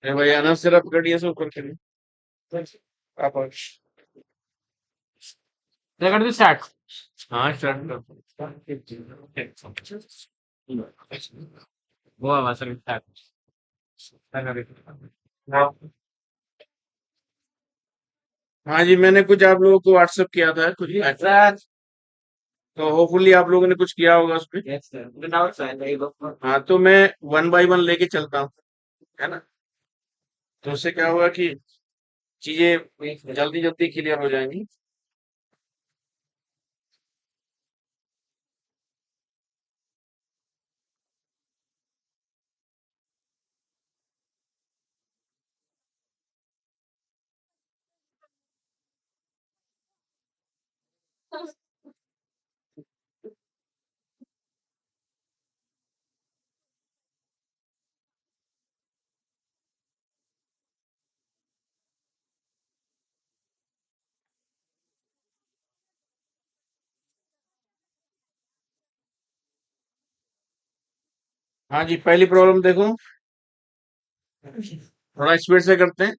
अरे भाई आना सिर्फ पकड़िए से ऊपर करिए। आप और कर दो स्टार्ट। हाँ स्टार्ट कर। वो आवाज स्टार्ट कर। हाँ जी, मैंने कुछ आप लोगों को व्हाट्सएप किया था कुछ, तो होपफुली आप लोगों ने कुछ किया होगा उसमें। हाँ तो मैं वन बाय वन लेके चलता हूँ, है ना। तो उससे क्या होगा कि चीजें जल्दी जल्दी क्लियर हो जाएंगी। हाँ जी, पहली प्रॉब्लम देखो, थोड़ा स्पीड से करते हैं।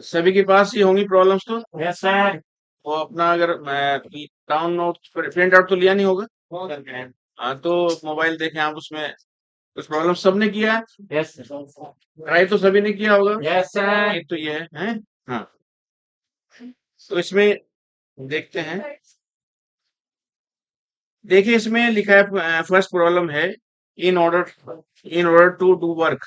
सभी के पास ही होंगी प्रॉब्लम्स तो। Yes sir. वो अपना अगर डाउन नोट प्रिंट आउट तो लिया नहीं होगा। हाँ तो मोबाइल देखें आप, उसमें कुछ प्रॉब्लम सबने किया है। यस ट्राई तो सभी ने किया होगा। Yes sir. एक तो ये है। हाँ तो इसमें देखते हैं। देखिए इसमें लिखा है, फर्स्ट प्रॉब्लम है, in order to do work.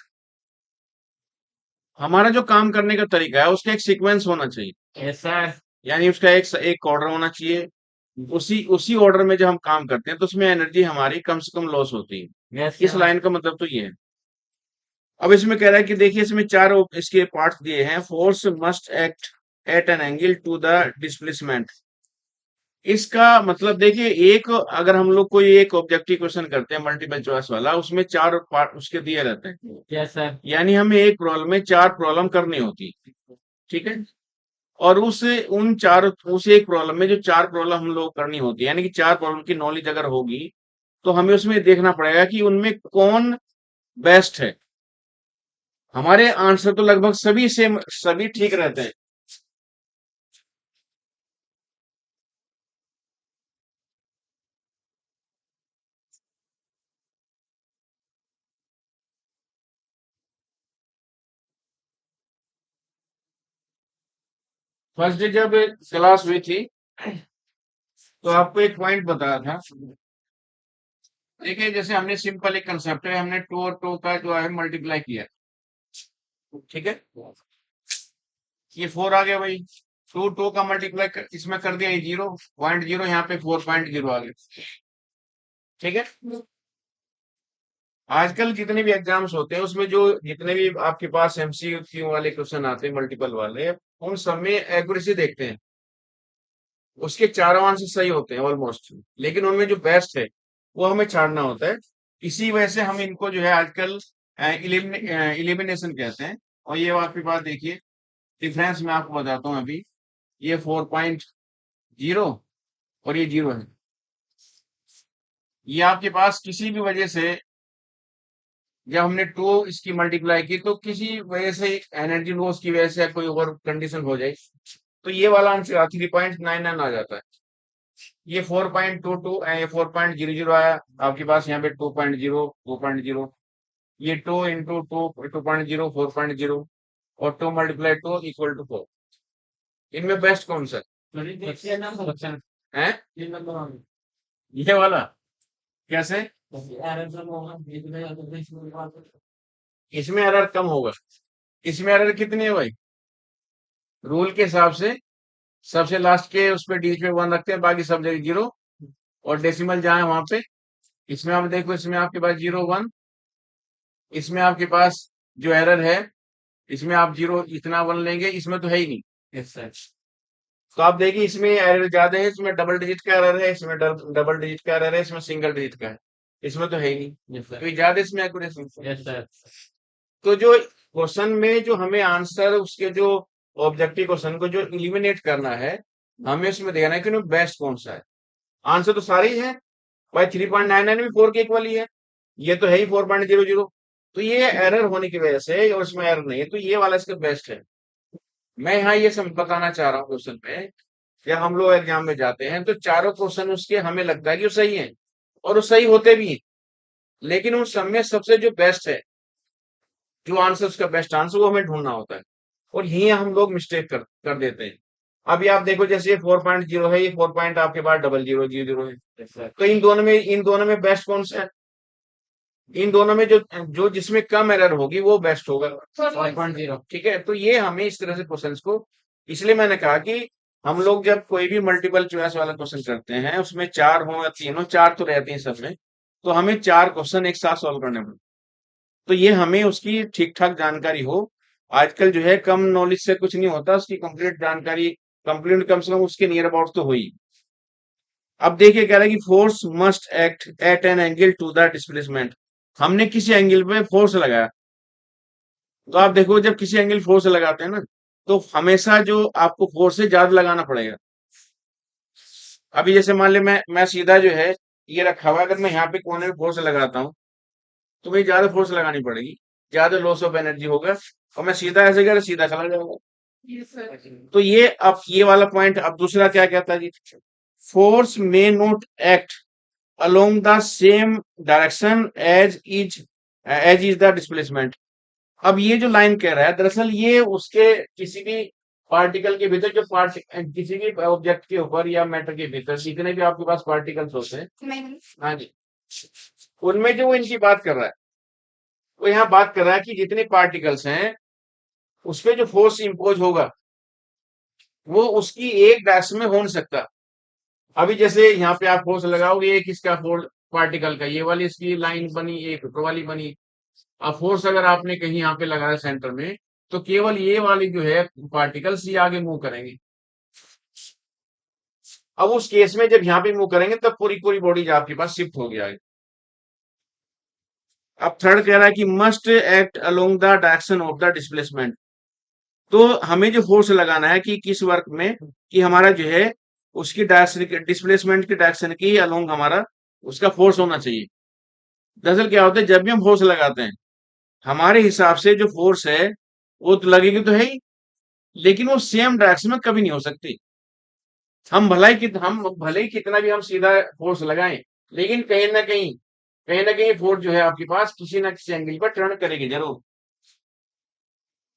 हमारा जो काम करने का तरीका है उसका एक सीक्वेंस होना चाहिए। Yes sir. यानी उसका एक ऑर्डर होना चाहिए। उसी उसी ऑर्डर में जब हम काम करते हैं तो उसमें एनर्जी हमारी कम से कम लॉस होती है। यस इस लाइन का मतलब तो ये है। अब इसमें कह रहा है कि देखिए इसमें चार इसके पार्ट्स दिए हैं। Force must act at an angle to the displacement. इसका मतलब देखिए, एक अगर हम लोग कोई एक ऑब्जेक्टिव क्वेश्चन करते हैं मल्टीपल चॉइस वाला, उसमें चार पार्ट उसके दिए रहते हैं। Yes sir. यानी हमें एक प्रॉब्लम में चार प्रॉब्लम करनी होती है, ठीक है। और उस एक प्रॉब्लम में जो चार प्रॉब्लम हम लोग करनी होती है, यानी कि चार प्रॉब्लम की नॉलेज अगर होगी तो हमें उसमें देखना पड़ेगा कि उनमें कौन बेस्ट है। हमारे आंसर तो लगभग सभी सेम, सभी ठीक रहते हैं। फर्स्ट डे जब क्लास हुई थी तो आपको एक पॉइंट बताया था। देखिए जैसे हमने सिंपल एक कंसेप्ट है, हमने टू और टू का जो है मल्टीप्लाई किया, ठीक है। ये फोर आ गया भाई। टू टू का मल्टीप्लाई इसमें कर दिया, ये 0.0, यहाँ पे 4.0 आ गया, ठीक है। आजकल जितने भी एग्जाम्स होते हैं उसमें जो जितने भी आपके पास एमसीक्यू वाले क्वेश्चन आते हैं मल्टीपल वाले, उन सब में एक्यूरेसी देखते हैं। उसके चारों आंसर सही होते हैं ऑलमोस्ट, लेकिन उनमें जो बेस्ट है वो हमें छाड़ना होता है। इसी वजह से हम इनको जो है आजकल इलिमिनेशन कहते हैं। और ये आपकी बात देखिए, डिफरेंस मैं आपको बताता हूँ अभी। ये 4.0 और ये 0 है। ये आपके पास किसी भी वजह से, जब हमने टू इसकी मल्टीप्लाई की तो किसी वजह से एनर्जी लॉस की वजह से या कोई और कंडीशन हो जाए तो ये वाला आंसर 3.99 आ जाता है। ये 4.22 ये 4.00 आया आपके पास, यहाँ पे 2.0 2.0। ये 2 into 2 2.0 4.0, और 2 × 2 = 4। इनमें बेस्ट कौन सा है? ये वाला कैसे? इसमें एरर कम होगा। इसमें एरर कितनी है भाई? रूल के हिसाब से सबसे लास्ट के उस पे डिजिट पे 1 रखते हैं, बाकी सब जगह 0, और डेसिमल जहां है वहां पे। इसमें आप देखो, इसमें आपके पास 0 1, इसमें आपके पास जो एरर है, इसमें आप 0 इतना 1 लेंगे, इसमें तो है ही नहीं। Yes sir. तो आप देखिए इसमें एरर ज्यादा है, इसमें डबल डिजिट का एरर है, इसमें डबल डिजिट का एरर है, इसमें सिंगल डिजिट का है, इसमें तो है ही नहीं। Yes sir. तो ये ज्यादा इसमें एक्यूरेसी। Yes sir. तो जो क्वेश्चन में जो हमें आंसर उसके जो ऑब्जेक्टिव क्वेश्चन को जो इलिमिनेट करना है, हमें उसमें देखना है कि उनमें बेस्ट कौन सा है। आंसर तो सारे ही है भाई, 3.99 भी 4 के इक्वल ही है, ये तो है ही 4.00। तो ये एरर होने की वजह से, और इसमें एरर नहीं है, तो ये वाला इसका बेस्ट है। मैं यहाँ ये सब बताना चाह रहा हूँ क्वेश्चन में, जब हम लोग एग्जाम में जाते हैं तो चारों क्वेश्चन उसके हमें लगता है कि वो सही है, और वो सही होते भी हैं, लेकिन उन सब में सबसे जो बेस्ट है, जो आंसर उसका बेस्ट आंसर, वो हमें ढूंढना होता है। और यही हम लोग मिस्टेक कर कर देते हैं। अभी आप देखो, जैसे ये 4.0 है, ये 4 पॉइंट आपके पास 0000 है, तो इन दोनों में बेस्ट कौन सा है? इन दोनों में जो जो जिसमें कम एरर होगी वो बेस्ट होगा 4.0। ठीक है, तो ये हमें इस तरह से क्वेश्चंस को, इसलिए मैंने कहा कि हम लोग जब कोई भी मल्टीपल चॉइस वाला क्वेश्चन करते हैं, उसमें चार हो या तीन हो, चार तो रहते हैं सब में, तो हमें चार क्वेश्चन एक साथ सॉल्व करने पड़ते, तो ये हमें उसकी ठीक ठाक जानकारी हो। आजकल जो है कम नॉलेज से कुछ नहीं होता, उसकी कंप्लीट जानकारी, कंप्लीट कम से कम उसके नियर अबाउट तो हुई। अब देखिए कह रहा है कि force must act at an angle to the displacement. हमने किसी एंगल पे फोर्स लगाया, तो आप देखो जब किसी एंगल फोर्स लगाते हैं ना, तो हमेशा जो आपको फोर्स से ज्यादा लगाना पड़ेगा। अभी जैसे मान ले मैं सीधा जो है ये रखा हुआ है, अगर मैं यहाँ पे कोने में फोर्स लगाता हूँ, तो मुझे ज्यादा फोर्स लगानी पड़ेगी, ज्यादा लॉस ऑफ एनर्जी होगा, और मैं सीधा ऐसे कर सीधा चला जाऊंगा। तो ये अब ये वाला पॉइंट, अब दूसरा क्या कहता है जी, force may not act along the same direction as is the displacement. अब ये जो लाइन कह रहा है, दरअसल ये उसके किसी भी पार्टिकल के भीतर, जो किसी भी ऑब्जेक्ट के ऊपर या मैटर के भीतर जितने भी आपके पास पार्टिकल्स होते हैं, हाँ जी, उनमें जो वो इनकी बात कर रहा है, वो यहाँ बात कर रहा है कि जितने पार्टिकल्स हैं उस पे जो फोर्स इंपोज होगा, वो उसकी एक डायरेक्शन में हो नहीं सकता। अभी जैसे यहाँ पे आप फोर्स लगाओगे, एक इसका फोर्स पार्टिकल का, ये वाली इसकी लाइन बनी, एक ऊपर वाली बनी। अब फोर्स अगर आपने कहीं यहाँ पे लगाया सेंटर में, तो केवल ये वाली जो है पार्टिकल्स ये आगे मूव करेंगे। अब उस केस में जब यहाँ पे मूव करेंगे, तब पूरी पूरी बॉडी जो आपके पास शिफ्ट हो गया है। अब थर्ड कह रहा है कि must act along the direction of the displacement. तो हमें जो फोर्स लगाना है कि किस वर्क में, कि हमारा जो है उसकी डायरेक्शन, डिस्प्लेसमेंट की डायरेक्शन की अलोंग हमारा उसका फोर्स होना चाहिए। दरअसल क्या होता है, जब भी हम फोर्स लगाते हैं, हमारे हिसाब से जो फोर्स है वो तो लगेगी तो है ही, लेकिन वो सेम डायरेक्शन में कभी नहीं हो सकती। हम भले ही कितना भी हम सीधा फोर्स लगाएं, लेकिन कहीं ना कहीं फोर्स जो है आपके पास किसी ना किसी एंगल पर टर्न करेगी जरूर।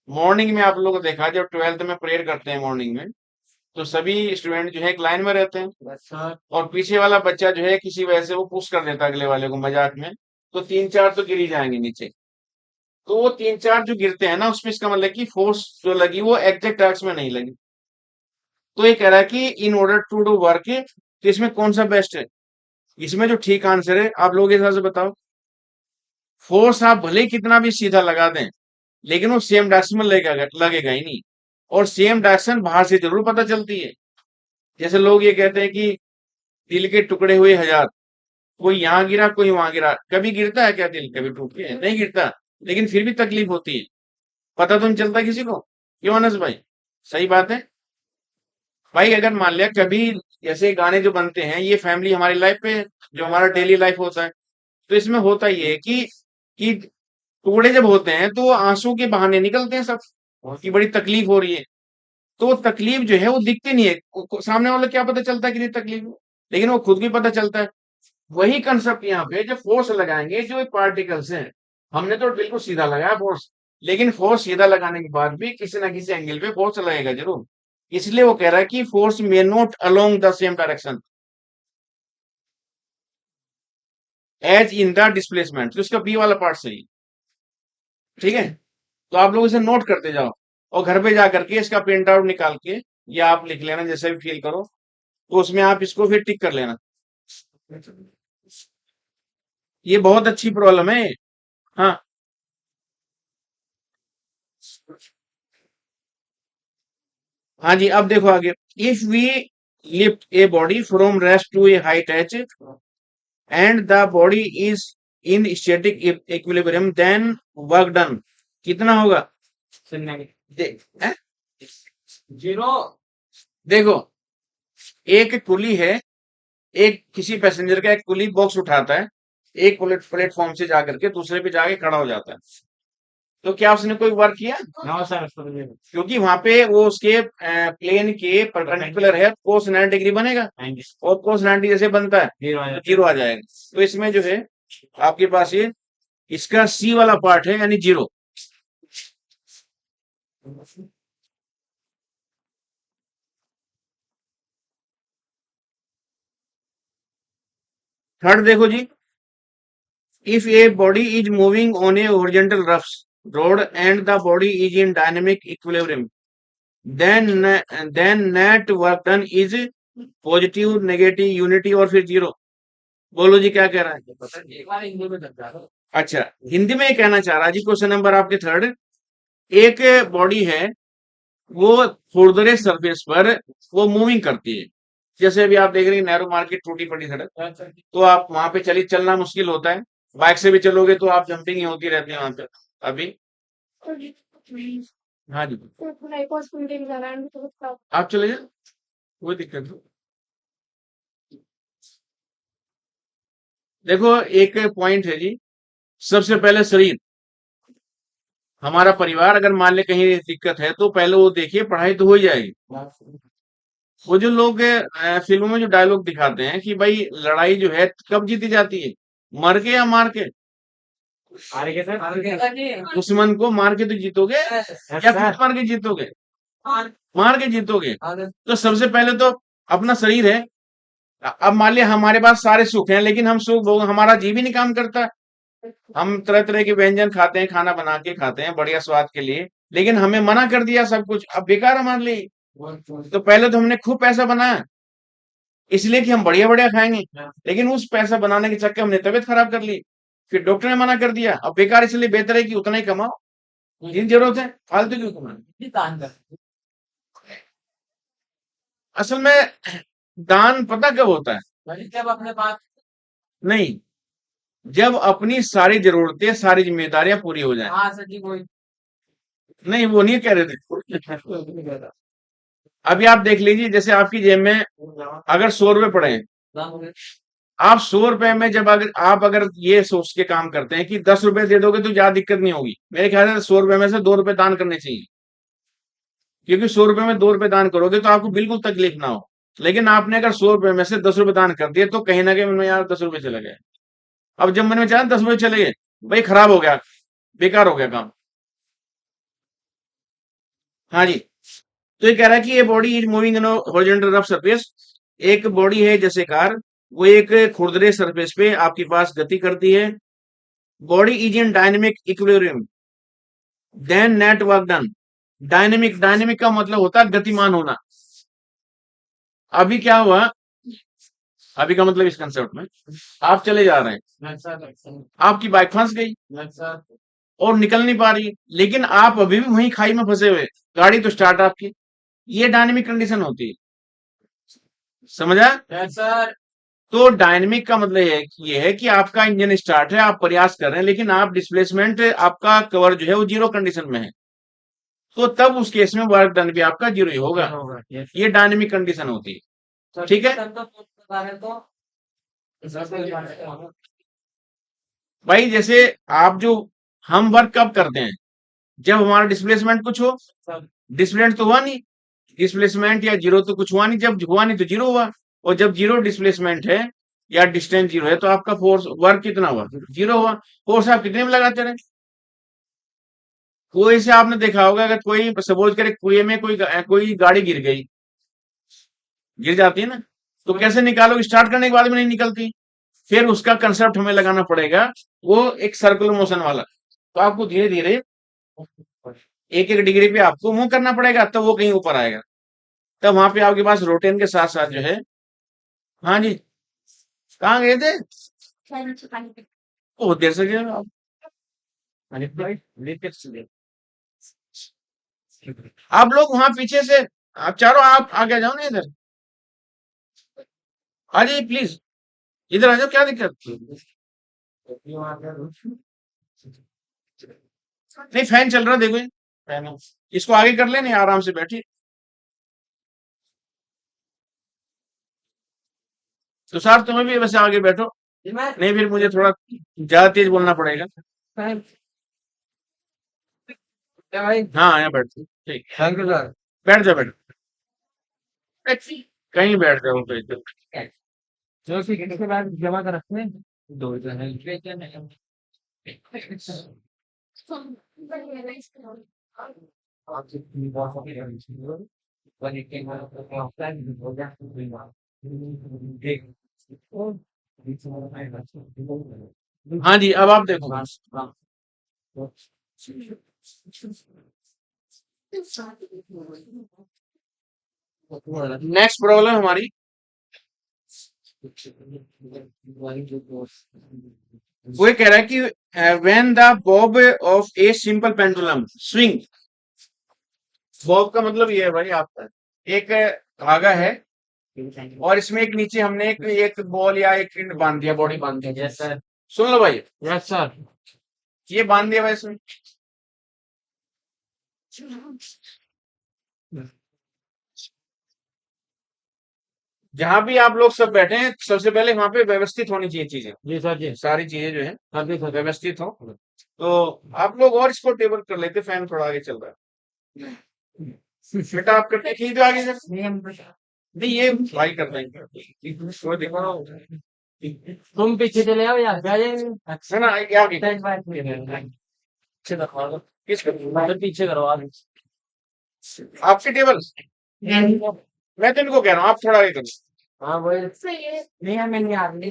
मॉर्निंग में आप लोगों को देखा, जब 12th में प्रेयर करते हैं मॉर्निंग में, तो सभी स्टूडेंट जो है एक लाइन में रहते हैं, अच्छा, और पीछे वाला बच्चा जो है किसी वजह से वो पुश कर देता है अगले वाले को मजाक में, तो तीन चार तो गिर ही जाएंगे नीचे। तो वो तीन चार जो गिरते हैं ना, उसमें इसका मतलब कि फोर्स जो लगी वो एग्जैक्ट डायरेक्शन में नहीं लगी। तो ये कह रहा है कि in order to do work, तो इसमें कौन सा बेस्ट है? इसमें जो ठीक आंसर है, आप लोग के हिसाब से बताओ। फोर्स आप भले ही कितना भी सीधा लगा दें, लेकिन वो सेम डायरेक्शन में लगेगा ही नहीं। और सेम डायरेक्शन बाहर से जरूर पता चलती है। जैसे लोग ये कहते हैं कि दिल के टुकड़े हुए हजार, कोई यहाँ गिरा कोई वहां गिरा, कभी गिरता है क्या दिल? कभी टूट के नहीं गिरता, लेकिन फिर भी तकलीफ होती है, पता तो नहीं चलता किसी को। क्यों अनस भाई? सही बात है भाई। अगर मान लिया कभी, जैसे गाने जो बनते हैं ये फैमिली हमारी लाइफ पे, जो हमारा डेली लाइफ होता है, तो इसमें होता ये है कि टुकड़े जब होते हैं तो वो आंसू के बहाने निकलते हैं सब, कि बड़ी तकलीफ हो रही है। तो वो तकलीफ जो है वो दिखती नहीं है, सामने वाला क्या पता चलता है कितनी तकलीफ है, लेकिन वो खुद भी पता चलता है। वही कंसेप्ट यहाँ पे, जब फोर्स लगाएंगे, जो पार्टिकल्स हैं, हमने तो बिल्कुल सीधा लगाया फोर्स, लेकिन फोर्स सीधा लगाने के बाद भी किसी ना किसी एंगल पे फोर्स लगेगा जरूर। इसलिए वो कह रहा है कि force may not along the same direction as in the displacement, तो इसका बी वाला पार्ट सही है। ठीक है, तो आप लोग इसे नोट करते जाओ, और घर पे जा करके इसका प्रिंट आउट निकाल के, या आप लिख लेना जैसे भी फील करो, तो उसमें आप इसको फिर टिक कर लेना। ये बहुत अच्छी प्रॉब्लम है। हाँ, हाँ जी, अब देखो आगे। If we lift a body from rest to a height h and the body is in static equilibrium, then work done कितना होगा? देख, हैं? जीरो। देखो, एक कुली है, एक किसी पैसेंजर का एक कुली बॉक्स उठाता है, एक प्लेटफॉर्म से जाकर के दूसरे पे जाके खड़ा हो जाता है। तो क्या उसने कोई वर्क किया? No sir. क्योंकि वहां पे वो उसके प्लेन के परपेंडिकुलर है, कोस 90 डिग्री बनेगा, और कोस 90 जैसे बनता है तो जीरो आ जाएगा। तो इसमें जो है आपके पास ये इसका सी वाला पार्ट है, यानी जीरो। थर्ड देखो जी, if a body is moving on a horizontal rough road and the body is in dynamic equilibrium, then then net work done is positive, negative, unity और फिर जीरो। बोलो जी क्या कह रहा है? एक बार हिंदी में समझा दो। अच्छा, हिंदी में ये कहना चाह रहा है जी, क्वेश्चन नंबर आपके थर्ड, एक बॉडी है, वो खुरदरे सरफेस पर वो मूविंग करती है। जैसे अभी आप देख रहे हैं नैरो मार्केट टूटी पड़ी सड़क, तो आप वहां पे चलना मुश्किल होता है। बाइक से भी चलोगे तो आप जंपिंग ही होती रहती है वहां पे। अभी हाँ जी, आप चले जाओ, कोई दिक्कत नहीं। देखो एक पॉइंट है जी, सबसे पहले शरीर, हमारा परिवार अगर मान ले कहीं दिक्कत है तो पहले वो देखिए, पढ़ाई तो हो ही जाएगी। वो जो लोग फिल्मों में जो डायलॉग दिखाते हैं कि भाई लड़ाई जो है कब जीती जाती है, मर के या मार के? आगे के सर। आगे। दुश्मन को मार के तो जीतोगे, या सर। खुद मार के जीतोगे? मार के जीतोगे। तो सबसे पहले तो अपना शरीर है। अब मान लिया हमारे पास सारे सुख हैं, लेकिन हम सुख भोग, हमारा जी भी नहीं काम करता। हम तरह तरह के व्यंजन खाते हैं, खाना बना के खाते हैं बढ़िया स्वाद के लिए, लेकिन हमें मना कर दिया सब कुछ, अब बेकार हमारे लिए। तो पहले तो हमने खूब पैसा बनाया इसलिए कि हम बढ़िया बढ़िया खाएंगे, लेकिन उस पैसा बनाने के चक्कर में हमने तबीयत खराब कर ली। फिर डॉक्टर ने मना कर दिया, अब बेकार, इसलिए बेहतर है कि उतना ही कमाओ जितनी जरूरत है, फालतू क्यों कमाना। दान कर। असल में दान पता कब होता है? जब अपने पास। नहीं, जब अपनी सारी जरूरतें सारी जिम्मेदारियां पूरी हो जाएं। हाँ सर जी कोई। नहीं, वो नहीं कह रहे थे। अभी आप देख लीजिए, जैसे आपकी जेब में अगर 100 रुपए पड़े हैं, आप 100 रुपए में जब अगर ये सोच के काम करते हैं कि 10 रुपए दे दोगे तो ज्यादा दिक्कत नहीं होगी, मेरे ख्याल से 100 रुपए में से 2 रुपए दान करने चाहिए। क्योंकि 100 रुपए में 2 रुपए दान करोगे तो आपको बिल्कुल तकलीफ ना हो। लेकिन आपने अगर 100 रुपए में से 10 रुपए दान कर दिए तो कहीं ना कहीं मन में यार 10 रुपए चले गए। अब जब मन में चाहे 10 रुपए चले गए, भाई खराब हो गया, बेकार हो गया काम। हाँ जी, तो ये कह रहा है कि ये body is moving in horizontal rough surface, एक बॉडी है जैसे कार, वो एक खुरदरे सरफेस पे आपके पास गति करती है। Body is in dynamic equilibrium, then net work done. Dynamic, dynamic का मतलब होता है गतिमान होना। अभी क्या हुआ, अभी का मतलब इस कंसेप्ट में, आप चले जा रहे हैं, आपकी बाइक फंस गई और निकल नहीं पा रही, लेकिन आप अभी भी वहीं खाई में फंसे हुए, गाड़ी तो स्टार्ट आपकी। ये डायनेमिक कंडीशन होती है, समझा? सर। तो डायनेमिक का मतलब ये है कि आपका इंजन स्टार्ट है, आप प्रयास कर रहे हैं, लेकिन आप डिस्प्लेसमेंट, आपका कवर जो है वो जीरो कंडीशन में है, तो तब उस केस में वर्क डन भी आपका जीरो ही होगा। ये डायनेमिक कंडीशन होती है, ठीक है भाई। जैसे आप जो, हम वर्क कब करते हैं, जब हमारा डिस्प्लेसमेंट कुछ हो। डिस्प्लेसमेंट तो हुआ नहीं, डिस्प्लेसमेंट या जीरो तो कुछ हुआ नहीं, जब हुआ नहीं तो जीरो हुआ। और जब जीरो डिस्प्लेसमेंट है या डिस्टेंस जीरो है तो आपका फोर्स वर्क कितना हुआ? जीरो हुआ। फोर्स आप कितने में लगाते रहे? कोई से आपने देखा होगा, अगर कोई सपोज करे कुएं में कोई गाड़ी गिर गई, गिर जाती है ना, तो कैसे निकालोगे? स्टार्ट करने के बाद में नहीं निकलती। फिर उसका कंसेप्ट हमें लगाना पड़ेगा, वो एक सर्कुलर मोशन वाला। तो आपको धीरे धीरे एक एक डिग्री पे आपको मूव करना पड़ेगा, तब वो कहीं ऊपर आएगा। तब वहां पे आपके पास रोटेन के साथ साथ जो है, हाँ जी, कहाँ गए थे? बहुत देर से गए आप। आप लोग वहां पीछे से, आप चारों आप आगे जाओ ना इधर, आ जाइए प्लीज, इधर आ जाओ, क्या दिक्कत? नहीं, फैन चल रहा है, देखो ये फैन है। इसको आगे कर लेने, आराम से बैठिए। तो सर तुम्हें भी वैसे आगे बैठो, नहीं फिर मुझे थोड़ा ज्यादा तेज बोलना पड़ेगा। भाई हाँ यहाँ बैठ ठीक। Thank you sir. बैठ जाओ बैठ, कहीं बैठ जाओ तो इधर। जो कि इसके बाद जमा कर रखते हैं दो जन है। हाँ जी अब आप देखो। नेक्स्ट प्रॉब्लम हमारी, वो ये कह रहा है कि when the Bob of a simple pendulum swing. Bob का मतलब ये है भाई आपका, एक धागा है और इसमें एक नीचे हमने एक एक बॉल या एक पिंड बांध दिया, बॉडी बांध दी। Yes sir. सुन लो भाई, यस सर। ये बांध दिया भाई इसमें। जहां भी आप लोग सब बैठे हैं सबसे पहले वहां पे व्यवस्थित होनी चाहिए चीजें, जी सर जी। सारी चीजें जो है हाँ जी सर। व्यवस्थित हो। तो आप लोग और इसको टेबल कर लेते, फैन थोड़ा आगे चल रहा है। बेटा आप करते खींच दो आगे से। नहीं ये भाई कर देंगे, वो देखो तुम पीछे चले आओ यार, आ जाएंगे। है ना, ये आगे पीछे करवा दो। किसको, सर पीछे करवा दो। आपकी टेबल। मैं तो इनको कह रहा हूँ आप थोड़ा आगे करो। हाँ वही नहीं है, मैं नहीं आ रही।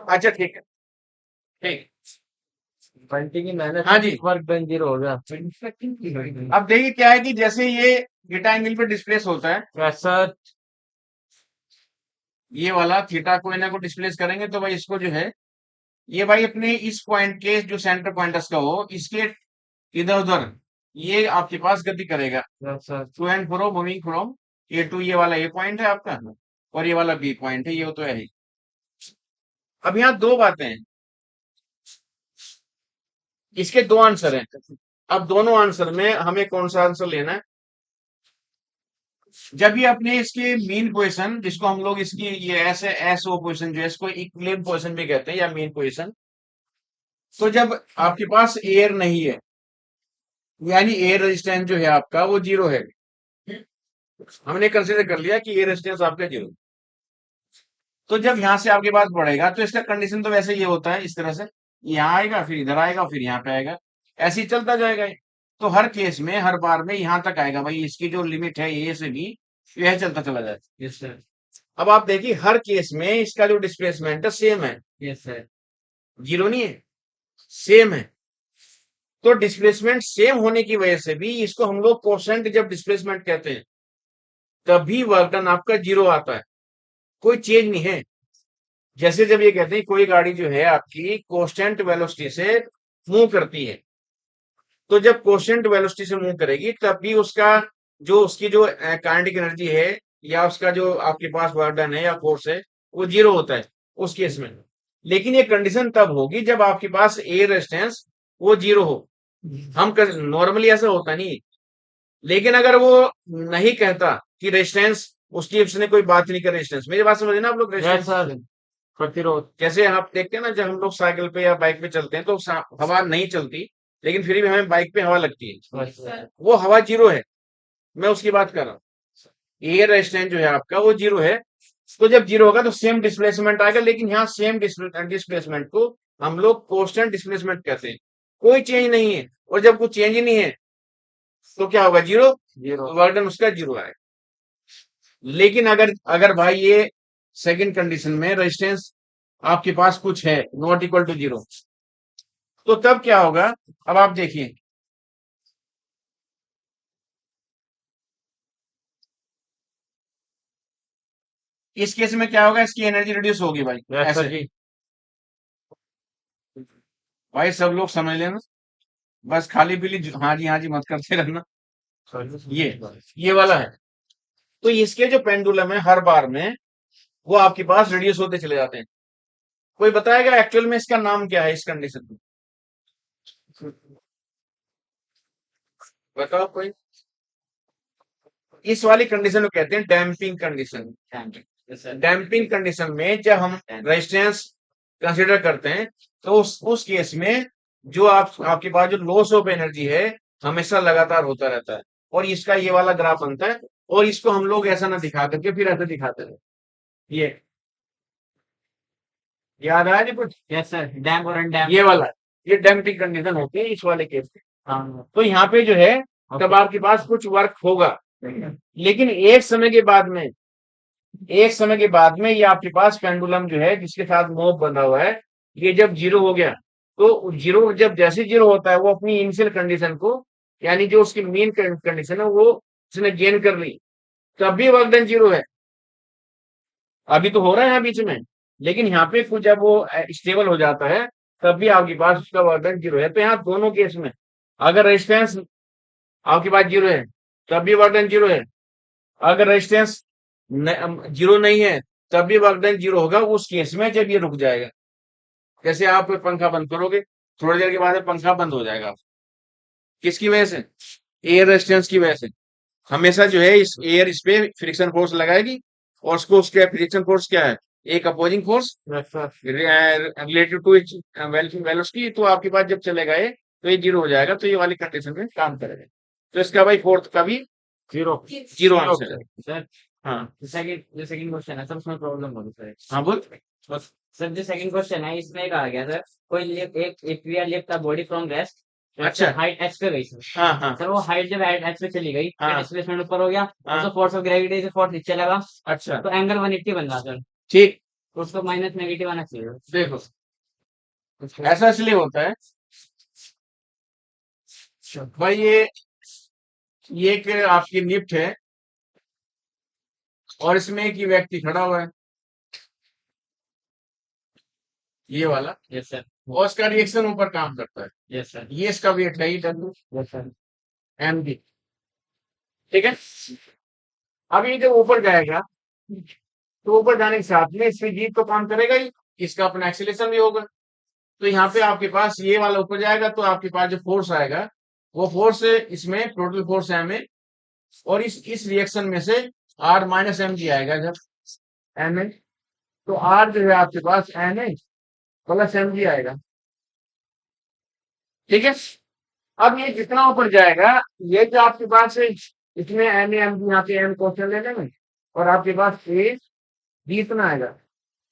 अच्छा ठीक है, ठीक। बंटी की मेहनत हाँ जी। वर्क डन जीरो हो गया। अब देखिए क्या है कि जैसे ये थीटा एंगल पे डिस्प्लेस होता है, यस सर। ये वाला थीटा को इन्हें को डिस्प्लेस करेंगे तो भाई इसको जो है, ये भाई अपने इस पॉइंट के जो सेंटर पॉइंट इसका हो इसके इधर उधर ये आपके पास गति करेगा। Yes sir. To and fro moving from A to, ये वाला ए पॉइंट है आपका और ये वाला बी पॉइंट है, ये तो है ही। अब यहाँ दो बातें हैं, इसके दो आंसर हैं। अब दोनों आंसर में हमें कौन सा आंसर लेना है। जब ये अपने इसके मीन पोजीशन, जिसको हम लोग इसकी ये ऐसे एसओ पोजीशन जो है इसको इक्विलिब्रियम पोजीशन भी कहते हैं या मीन पोजीशन, तो जब आपके पास एयर नहीं है यानी एयर रेजिस्टेंस जो है आपका वो जीरो है, हमने कंसीडर कर लिया कि एयर रेजिस्टेंस आपका जीरो। तो जब यहां से आपके पास बढ़ेगा तो इसका कंडीशन तो वैसे ये होता है इस तरह से, यहाँ आएगा फिर इधर आएगा फिर यहाँ पे आएगा, ऐसे ही चलता जाएगा ये। तो हर केस में हर बार में यहाँ तक आएगा भाई, इसकी जो लिमिट है ए से बी यह चलता चला जाएगा। Yes sir. अब आप देखिए हर केस में इसका जो डिस्प्लेसमेंट है सेम है, यस सर। जीरो नहीं है, सेम है। तो डिस्प्लेसमेंट सेम होने की वजह से भी इसको हम लोग कोसेंट जब डिस्प्लेसमेंट कहते हैं तभी वर्क डन आपका जीरो आता है, कोई चेंज नहीं है। जैसे जब ये कहते हैं कोई गाड़ी जो है आपकी कांस्टेंट वेलोसिटी से मूव करती है, तो जब कांस्टेंट वेलोसिटी से मूव करेगी तब भी उसका जो उसकी जो काइनेटिक एनर्जी है या उसका जो आपके पास वर्क डन है या फोर्स है वो जीरो होता है उस केस में। लेकिन ये कंडीशन तब होगी जब आपके पास एयर रेजिस्टेंस वो जीरो हो। हम नॉर्मली ऐसा होता नहीं, लेकिन अगर वो नहीं कहता कि रेजिस्टेंस उसकी, उसने कोई बात नहीं कर रेजिस्टेंस, मेरी बात समझे ना आप लोग। Yes resistance sir. प्रतिरोध। जैसे आप देखते हैं ना जब हम लोग साइकिल पे या बाइक पे चलते हैं तो हवा नहीं चलती लेकिन फिर भी हमें बाइक पे हवा लगती है, यस सर। वो हवा जीरो है, मैं उसकी बात कर रहा हूँ। एयर रेजिस्टेंस जो है आपका वो जीरो है। तो जब जीरो होगा तो सेम डिस्प्लेसमेंट आएगा, लेकिन यहाँ सेम डिस्प्लेसमेंट को हम लोग कांस्टेंट डिस्प्लेसमेंट कहते हैं, कोई चेंज नहीं है। और जब कुछ चेंज ही नहीं है तो क्या होगा, जीरो, जीरो। वर्क डन उसका जीरो आएगा। लेकिन अगर अगर भाई ये सेकंड कंडीशन में रेजिस्टेंस आपके पास कुछ है नॉट इक्वल टू जीरो, तो तब क्या होगा। अब आप देखिए इस केस में क्या होगा, इसकी एनर्जी रिड्यूस होगी भाई यस सर ऐसे। जी। भाई सब लोग समझ लेना, बस खाली पीली हाँ जी मत करते रहना। ये वाला है, तो इसके जो पेंडुलम है हर बार में वो आपके पास रिड्यूस होते चले जाते हैं। कोई बताएगा एक्चुअल में इसका नाम क्या है इस कंडीशन में, बताओ कोई। इस वाली कंडीशन को कहते हैं damping condition. Yes sir. Damping condition में जब हम रेजिस्टेंस कंसिडर करते हैं, तो उस केस में जो आपके पास जो लॉस ऑफ एनर्जी है हमेशा लगातार होता रहता है, और इसका ये वाला ग्राफ बनता है। और इसको हम लोग ऐसा ना दिखा करके फिर ऐसे दिखाते हैं। ये याद आया जी कुछ? यस सर, डैम और अनडैम। ये वाला, ये डैम्पिंग कंडीशन होती है इस वाले केस में। हाँ। तो यहाँ पे जो है तब ओके। आपके पास कुछ वर्क होगा, लेकिन एक समय के बाद में ये आपके पास पेंडुलम जो है जिसके साथ मोब बंधा हुआ है, ये जब जीरो हो गया, तो जीरो जब जैसे जीरो होता है वो अपनी इनिशियल कंडीशन को, यानी जो उसकी मेन कंडीशन है वो उसने गेन कर ली, तब भी वर्क डन जीरो है। अभी तो हो रहा है यहाँ बीच में, लेकिन यहाँ पे कुछ जब वो स्टेबल हो जाता है तब भी आपके पास उसका वर्क डन जीरो है। तो यहाँ दोनों केस में अगर रेजिस्टेंस आपके पास जीरो है तब भी वर्क डन जीरो है, अगर रेजिस्टेंस जीरो नहीं है तब भी वर्क डन जीरो होगा उस केस में जब ये रुक जाएगा। जैसे आप पंखा बंद करोगे, थोड़ी देर के बाद में पंखा बंद हो जाएगा। किसकी वजह से? एयर रेजिस्टेंस की वजह से। हमेशा जो है इस एयर इस पे फ्रिक्शन फोर्स लगाएगी, और उसको उसके फ्रिक्शन फोर्स क्या है? एक opposing force related to its velocity. तो आपके पास जब चलेगा ये, तो ये जीरो हो जाएगा, तो ये वाली कंडीशन में काम करेगा। तो इसका भाई फोर्थ का भी जीरो जीरो आंसर है। सर, हाँ जो सेकंड क्वेश्चन है सर, उसमें प्रॉब्लम होगी सर। हाँ बोल बस। सर जो सेकंड क्वेश्चन है इसमें कहा गया सर, कोई लिफ्ट एक if we are lift the body from rest, अच्छा। हाइट एच पे गई सर। हाँ हाँ सर वो हाइट जब एच पे चली गई, हाँ डिस्प्लेसमेंट ऊपर हो गया, हाँ तो फोर्स ऑफ ग्रेविटी से फोर्स नीचे लगा, अच्छा तो एंगल 180 बन रहा सर। ठीक। तो उसको माइनस नेगेटिव आना चाहिए। देखो ऐसा इसलिए होता है भाई, ये एक आपकी लिफ्ट है और इसमें एक ही व्यक्ति खड़ा हुआ है, ये वाला, यस सर। और उसका रिएक्शन ऊपर काम करता है। Yes sir. ये इसका वेट है W yes sir. M D, ठीक है। अब ये जब ऊपर जाएगा, तो ऊपर जाने के साथ में इसमें जीप तो काम करेगा ही, इसका अपना एक्सीलरेशन भी होगा। तो यहाँ पे आपके पास ये वाला ऊपर जाएगा, तो आपके पास जो फोर्स आएगा वो फोर्स इसमें टोटल फोर्स है में, और इस रिएक्शन में से आर माइनस एम जी आएगा जब एम ए, तो आर जो है आपके पास N A plus M G आएगा, ठीक है। अब ये जितना ऊपर जाएगा, ये जो आपके पास है इसमें एन ए एम जी, यहाँ पे एम क्वेश्चन ले लेंगे, और आपके पास ए बी इतना आएगा।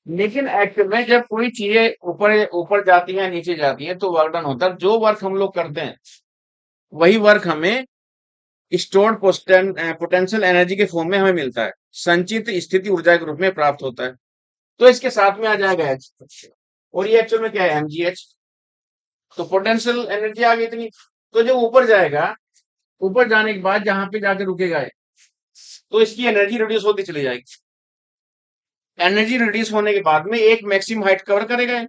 लेकिन एक्चुअल में जब कोई चीजें ऊपर ऊपर जाती है नीचे जाती है तो वर्क डन होता है। जो वर्क हम लोग करते हैं वही वर्क हमें स्टोर्ड पोटेंशियल एनर्जी के फॉर्म में हमें मिलता है, संचित स्थिति ऊर्जा के रूप में प्राप्त होता है। तो इसके साथ में आ जाएगा एच, और ये एक्चुअल में क्या है? एमजीएच। तो पोटेंशियल एनर्जी आ गई इतनी। तो जब ऊपर जाएगा, ऊपर जाने के बाद जहां पे जाके रुकेगा ये, तो इसकी एनर्जी रिड्यूस होती चली जाएगी। एनर्जी रिड्यूस होने के बाद में एक मैक्सिमम हाइट कवर करेगा,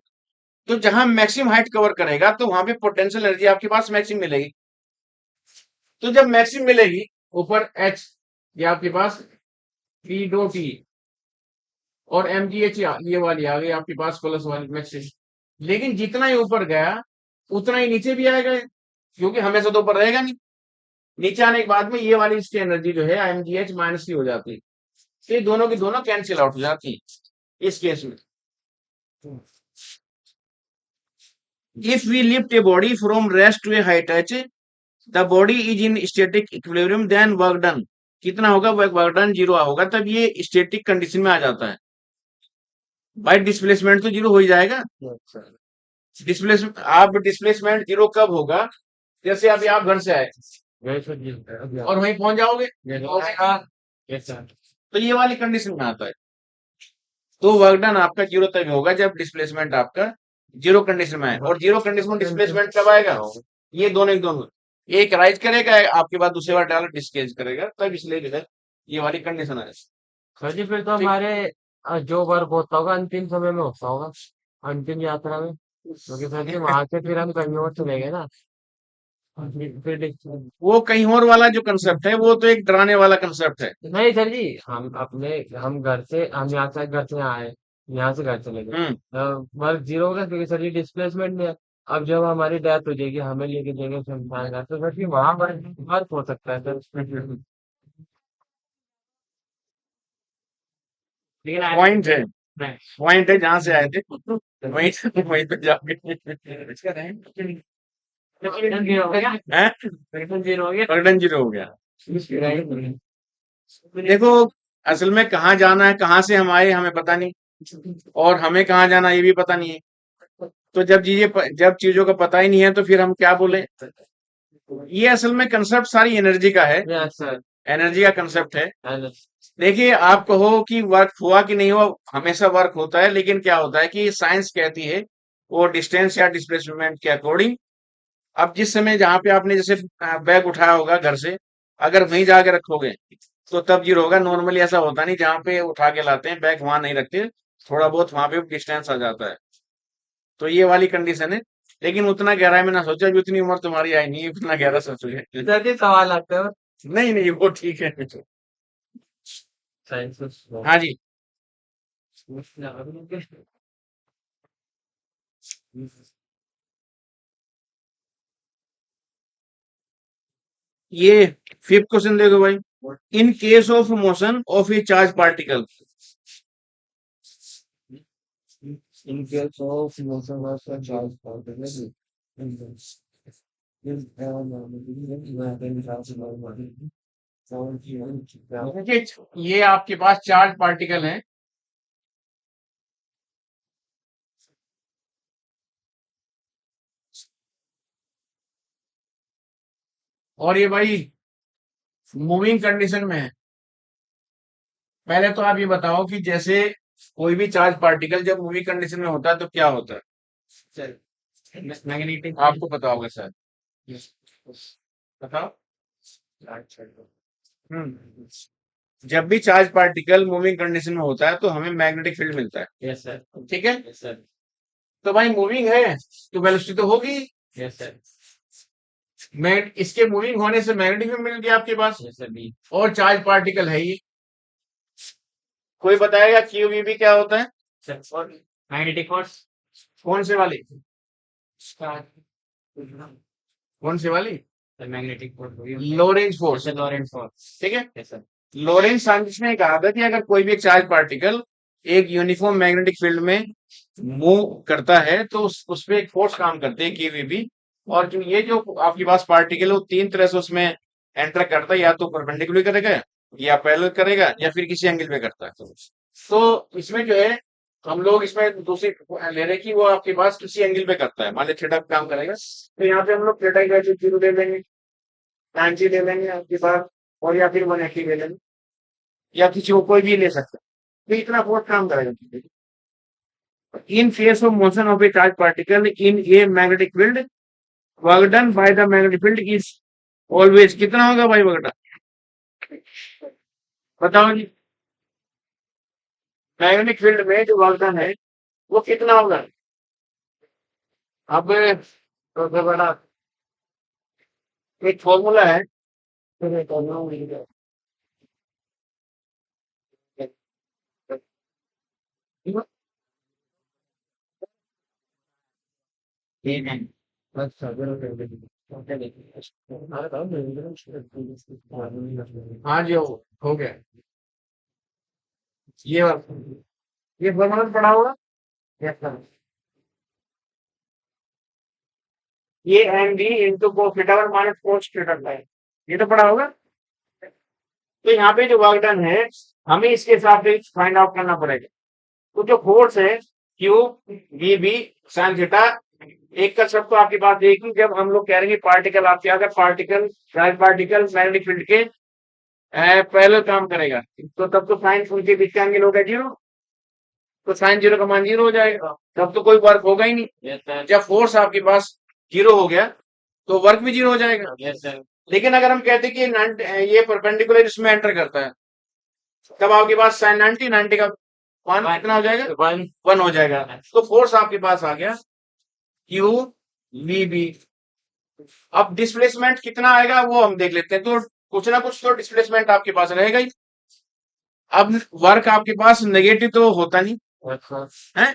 तो जहां मैक्सिमम हाइट कवर करेगा तो वहां पे पोटेंशियल एनर्जी आपके पास मैक्सिमम मिलेगी। तो जब मैक्सिमम मिलेगी ऊपर एच, ये आपके पास पी डो टी, और एम जी एच ये वाली आ गई आपके पास प्लस वाली मैक्सिमम। लेकिन जितना ही ऊपर गया उतना ही नीचे भी आएगा, क्योंकि हमेशा तो ऊपर रहेगा नहीं। नीचे आने के बाद में ये वाली इसकी एनर्जी जो है एम जी एच माइनस की हो जाती है, तो ये दोनों की दोनों कैंसिल आउट हो जाती है इस केस में। If we lift a body from rest to a high touch, the body is in static equilibrium, then work done कितना होगा? वर्क डन जीरो होगा। तब ये स्टेटिक कंडीशन में आ जाता है भाई। डिस्प्लेसमेंट तो जीरो हो ही जाएगा। डिस्प्लेसमेंट आप डिस्प्लेसमेंट जीरो कब होगा? जैसे अभी आप घर से आए और वहीं पहुंच जाओगे, तो ये वाली कंडीशन में आता है। तो वर्क डन आपका जीरो तभी होगा जब डिस्प्लेसमेंट आपका जीरो कंडीशन में है। और जीरो कंडीशन में डिस्प्लेसमेंट कब आएगा? ये दोनों एक दोनों, एक राइज करेगा आपके बाद दूसरे बार डायरेक्ट डिस्केज करेगा, तब इसलिए जो है ये वाली कंडीशन है। सर जी फिर तो हमारे जो वर्क होता होगा अंतिम समय में होता होगा, अंतिम यात्रा में, क्योंकि सर जी वहां से फिर हम कहीं और चलेंगे ना। फिर वो कहीं और वाला जो कंसेप्ट है वो तो एक डराने वाला कंसेप्ट है। नहीं सर जी, हम घर से, हम यहाँ से घर से आए, यहाँ से घर चले गए, वर्क जीरो होगा क्योंकि सर जी डिस्प्लेसमेंट में है। अब जब हमारी डेथ हो जाएगी, हमें लेके जाएंगे शमशान घाट, तो सर जी वहां वर्क हो सकता है सर। लेकिन आया पॉइंट है, नहीं। पॉइंट है जहां से आए थे वहीं से वहीं पे जाके रिटर्न जीरो हो गया। हैं? रिटर्न जीरो हो गया। रिटर्न जीरो हो गया। राइट। देखो, असल में कहाँ जाना है, कहाँ से हम आए हमें पता नहीं, और हमें कहाँ जाना है ये भी पता नहीं है। तो जब चीजों का पता ही नहीं है तो फिर हम क्या बोले। ये असल में कंसेप्ट सारी एनर्जी का है, यस सर। एनर्जी का कंसेप्ट है। देखिए, आप कहो कि वर्क हुआ कि नहीं हुआ, हमेशा वर्क होता है, लेकिन क्या होता है कि साइंस कहती है वो डिस्टेंस या डिस्प्लेसमेंट के अकॉर्डिंग। अब जिस समय जहां पे आपने जैसे बैग उठाया होगा घर से, अगर वहीं जाके रखोगे तो तब जीरो होगा। नॉर्मली ऐसा होता नहीं, जहां पे उठा के लाते हैं बैग वहां नहीं रखते, थोड़ा बहुत वहां पे डिस्टेंस आ जाता है। तो ये वाली कंडीशन है। लेकिन उतना गहराई में ना सोचो, अभी उतनी उम्र तुम्हारी आई नहीं है, उतना गहरा सोचोगे। जल्दी सवाल आते हैं। नहीं नहीं, वो ठीक है। साइंस हाँ जी। ये फिफ्थ क्वेश्चन देखो भाई। In case of motion of a charge particle, In case of motion of a charge particle, देखिए, ये आपके पास चार्ज पार्टिकल है, और ये भाई मूविंग कंडीशन में है। पहले तो आप ये बताओ कि जैसे कोई भी चार्ज पार्टिकल जब मूविंग कंडीशन में होता है तो क्या होता है। मैग्नेटिक आपको पता होगा सर, बताओ। हम्म जब भी चार्ज पार्टिकल मूविंग कंडीशन में होता है तो हमें मैग्नेटिक फील्ड मिलता है। Yes sir. ठीक है, यस सर। तो भाई मूविंग है तो वेलोसिटी तो होगी। Yes sir. मैं इसके मूविंग होने से मैग्नेटिक फील्ड मिल गया आपके पास, यस सर बी। और चार्ज पार्टिकल है ये। कोई बताएगा क्यूबीबी क्या होता है। Sir magnetic force. कौन से वाली, कौन से वाली। Magnetic force Lorentz force. Laurent force. ठीक है, यस सर। लोरेंज साइंटिस्ट ने कहा था कि अगर कोई भी चार्ज पार्टिकल एक यूनिफॉर्म मैग्नेटिक फील्ड में मूव करता है तो उस पे एक फोर्स काम करते हैं क्यूबीबी। और जो आपके पास पार्टिकल है वो तीन तरह से उसमें एंटर करता है, या तो परपेंडिकुलर करेगा, या पैरेलल करेगा, या फिर किसी एंगल पे करता है। तो इसमें जो है, हम लोग इसमें दूसरी ले रहे हैं कि वो आपके पास किसी एंगल पे करता है। मान लीजिए थीटा पे काम करेगा तो यहाँ पे हम लोग थीटा की वैल्यू 0 ले लेंगे, 90 ले लेंगे आपके पास, और या फिर 180 ले लेंगे, या किसी को कोई भी ले सकते हैं। तो इतना फोर्स काम करेगा। In face of motion of a charge particle in a magnetic field, work done by the magnetic field is always कितना होगा भाई वर्क डन, बताओ जी। मैग्नेटिक फील्ड में जो वर्क डन है वो कितना होगा। अब तो बड़ा एक फॉर्मूला है। अच्छा हाँ जी, हो गया। ये ये फॉर्मूला पढ़ा होगा। Yes sir. ये एम बी इंटू को theta one minus cos theta है, ये तो पढ़ा होगा। तो यहाँ पे जो वर्क डन है हमें इसके हिसाब से फाइंड आउट करना पड़ेगा। तो जो फोर्स है Q V B sine theta, एक का सब तो आपके पास एक ही। जब हम लोग कह रहे हैं पार्टिकल, आपके अगर particle charge particle magnetic field के पैरेलल काम करेगा तो तब तो साइन उनके बीच का एंगल होगा 0, तो साइन 0 का मान 0 हो जाएगा, तब तो कोई वर्क होगा ही नहीं। Yes sir. जब फोर्स आपके पास 0 हो गया तो वर्क भी 0 हो जाएगा। Yes sir. लेकिन अगर हम कहते हैं कि ये परपेंडिकुलर इसमें एंटर करता है, तब आपके पास साइन 90 90 का मान कितना हो जाएगा, 1 हो जाएगा। तो फोर्स आपके पास आ गया क्यू वी बी। अब डिस्प्लेसमेंट कितना आएगा वो हम देख लेते हैं। तो कुछ ना कुछ तो डिस्प्लेसमेंट आपके पास रहेगा ही। अब वर्क आपके पास नेगेटिव तो होता नहीं है,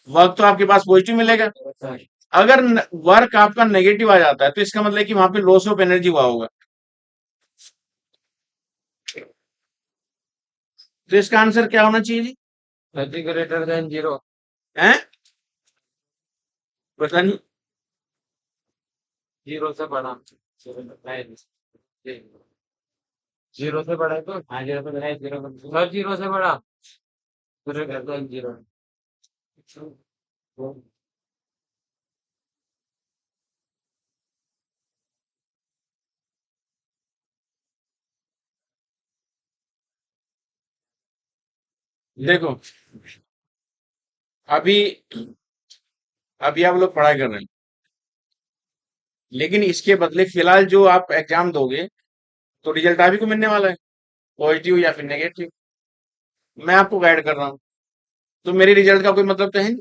वर्क तो आपके पास पॉजिटिव मिलेगा। अगर वर्क आपका नेगेटिव आ जाता है तो इसका मतलब है कि वहां पे लॉस ऑफ एनर्जी हुआ होगा। तो इसका आंसर क्या होना चाहिए जी। 30 ग्रेटर देन 0। है? पता नहीं। 0 से बड़ा। 0 से बड़ा है तो हाँ 0 से बड़ा है 0 सर 0 से बड़ा ग्रेटर देन 0। देखो, अभी अभी आप लोग पढ़ाई कर रहे हैं, लेकिन इसके बदले फिलहाल जो आप एग्जाम दोगे तो रिजल्ट आप ही को मिलने वाला है, पॉजिटिव या फिर नेगेटिव। मैं आपको गाइड कर रहा हूँ, तो मेरे रिजल्ट का कोई मतलब तो है नहीं।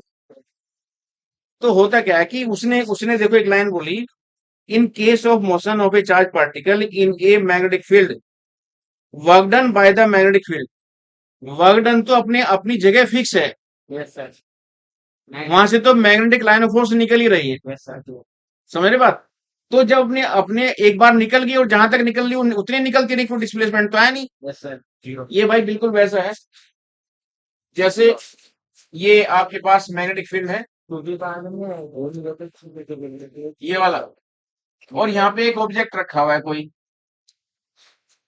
तो होता क्या है कि उसने उसने देखो एक लाइन बोली, in case of motion of a charge particle in a magnetic field, work done by the magnetic field. Work done तो अपने अपनी जगह फिक्स है, यस सर। वहां से तो मैग्नेटिक लाइन ऑफ फोर्स निकल ही रही है। Yes sir. समझ रहे बात? तो जब अपने अपने एक बार निकल गई और जहां तक निकल रही उतनी निकलती रही, कोई डिस्प्लेसमेंट तो आया नहीं। Yes sir. 0। ये भाई बिल्कुल वैसा है जैसे ये आपके पास मैग्नेटिक फील्ड है, क्योंकि बाद में वो नहीं होता है। ये वाला, और यहाँ पे एक ऑब्जेक्ट रखा हुआ है कोई।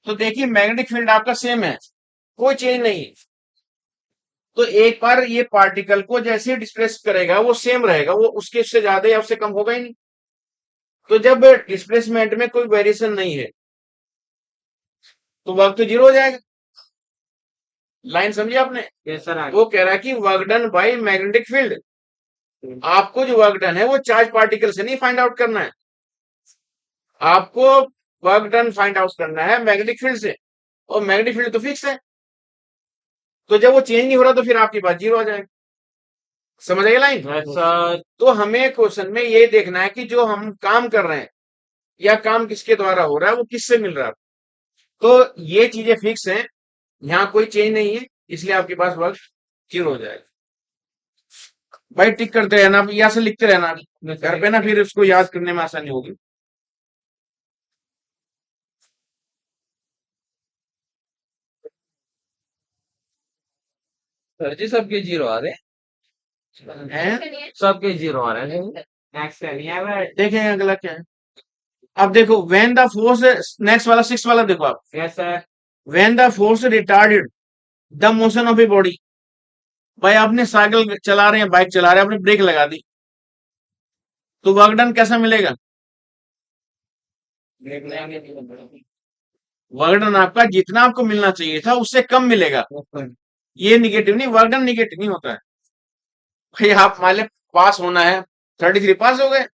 तो देखिए मैग्नेटिक फील्ड आपका सेम है, कोई चेंज नहीं है। तो एक बार ये पार्टिकल को जैसे डिस्प्लेस करेगा वो सेम रहेगा, वो उसके से ज्यादा या उससे कम होगा ही नहीं। तो जब डिस्प्लेसमेंट में कोई वेरिएशन नहीं है तो वर्क तो जीरो हो जाएगा। लाइन समझी आपने? Yes sir. वो कह रहा है कि work done by magnetic field, आपको जो वर्क डन है वो चार्ज पार्टिकल से नहीं फाइंड आउट करना है, आपको वर्क डन फाइंड आउट करना है मैग्नेटिक फील्ड से, और मैग्नेटिक फील्ड तो फिक्स है। तो जब वो चेंज नहीं हो रहा तो फिर आपकी बात जीरो आ जाएगी। समझ आएगी लाइन? Yes sir. तो हमें क्वेश्चन में ये देखना है कि जो हम काम कर रहे हैं या काम किसके द्वारा हो रहा है वो किससे मिल रहा है। तो ये चीजें फिक्स हैं, यहाँ कोई चेंज नहीं है, इसलिए आपके पास वर्क जीरो हो जाएगा। भाई टिक करते रहना, या से लिखते रहना घर पे ना, फिर उसको याद करने में आसानी होगी। सर जी सबके 0 आ रहे हैं? सबके 0 आ रहे हैं। नेक्स्ट नहीं है। देखें अगला क्या है। अब देखो व्हेन द फोर्स, नेक्स्ट वाला सिक्स वाला देखो आप, yes sir. When the force retarded the motion of a body. भाई आपने साइकिल चला रहे हैं, बाइक चला रहे हैं, आपने ब्रेक लगा दी, तो वर्क डन कैसा मिलेगा? वर्क डन आपका जितना आपको मिलना चाहिए था उससे कम मिलेगा। ये निगेटिव नहीं, वर्क डन निगेटिव नहीं होता है। भाई आप मान ले पास होना है, 33 पास हो गए,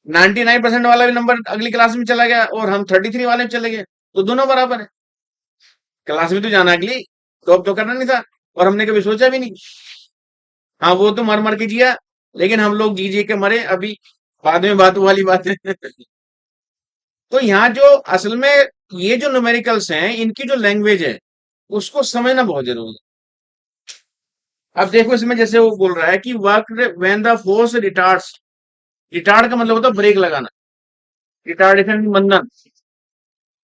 99% वाला भी नंबर अगली क्लास में चला गया और हम 33 वाले में चले गए, तो दोनों बराबर है। क्लास में तो जाना अगली, टॉप तो करना नहीं था, और हमने कभी सोचा भी नहीं। हाँ वो तो मर मर के जिया, लेकिन हम लोग जी जी के मरे, अभी बाद में बात वाली बात है। तो यहाँ जो असल में ये जो न्यूमेरिकल्स हैं इनकी जो लैंग्वेज है उसको समझना बहुत जरूरी है। अब देखो इसमें जैसे वो बोल रहा है कि work when the force retards, retard का मतलब होता है ब्रेक लगाना, रिटार्डेशन मंदन।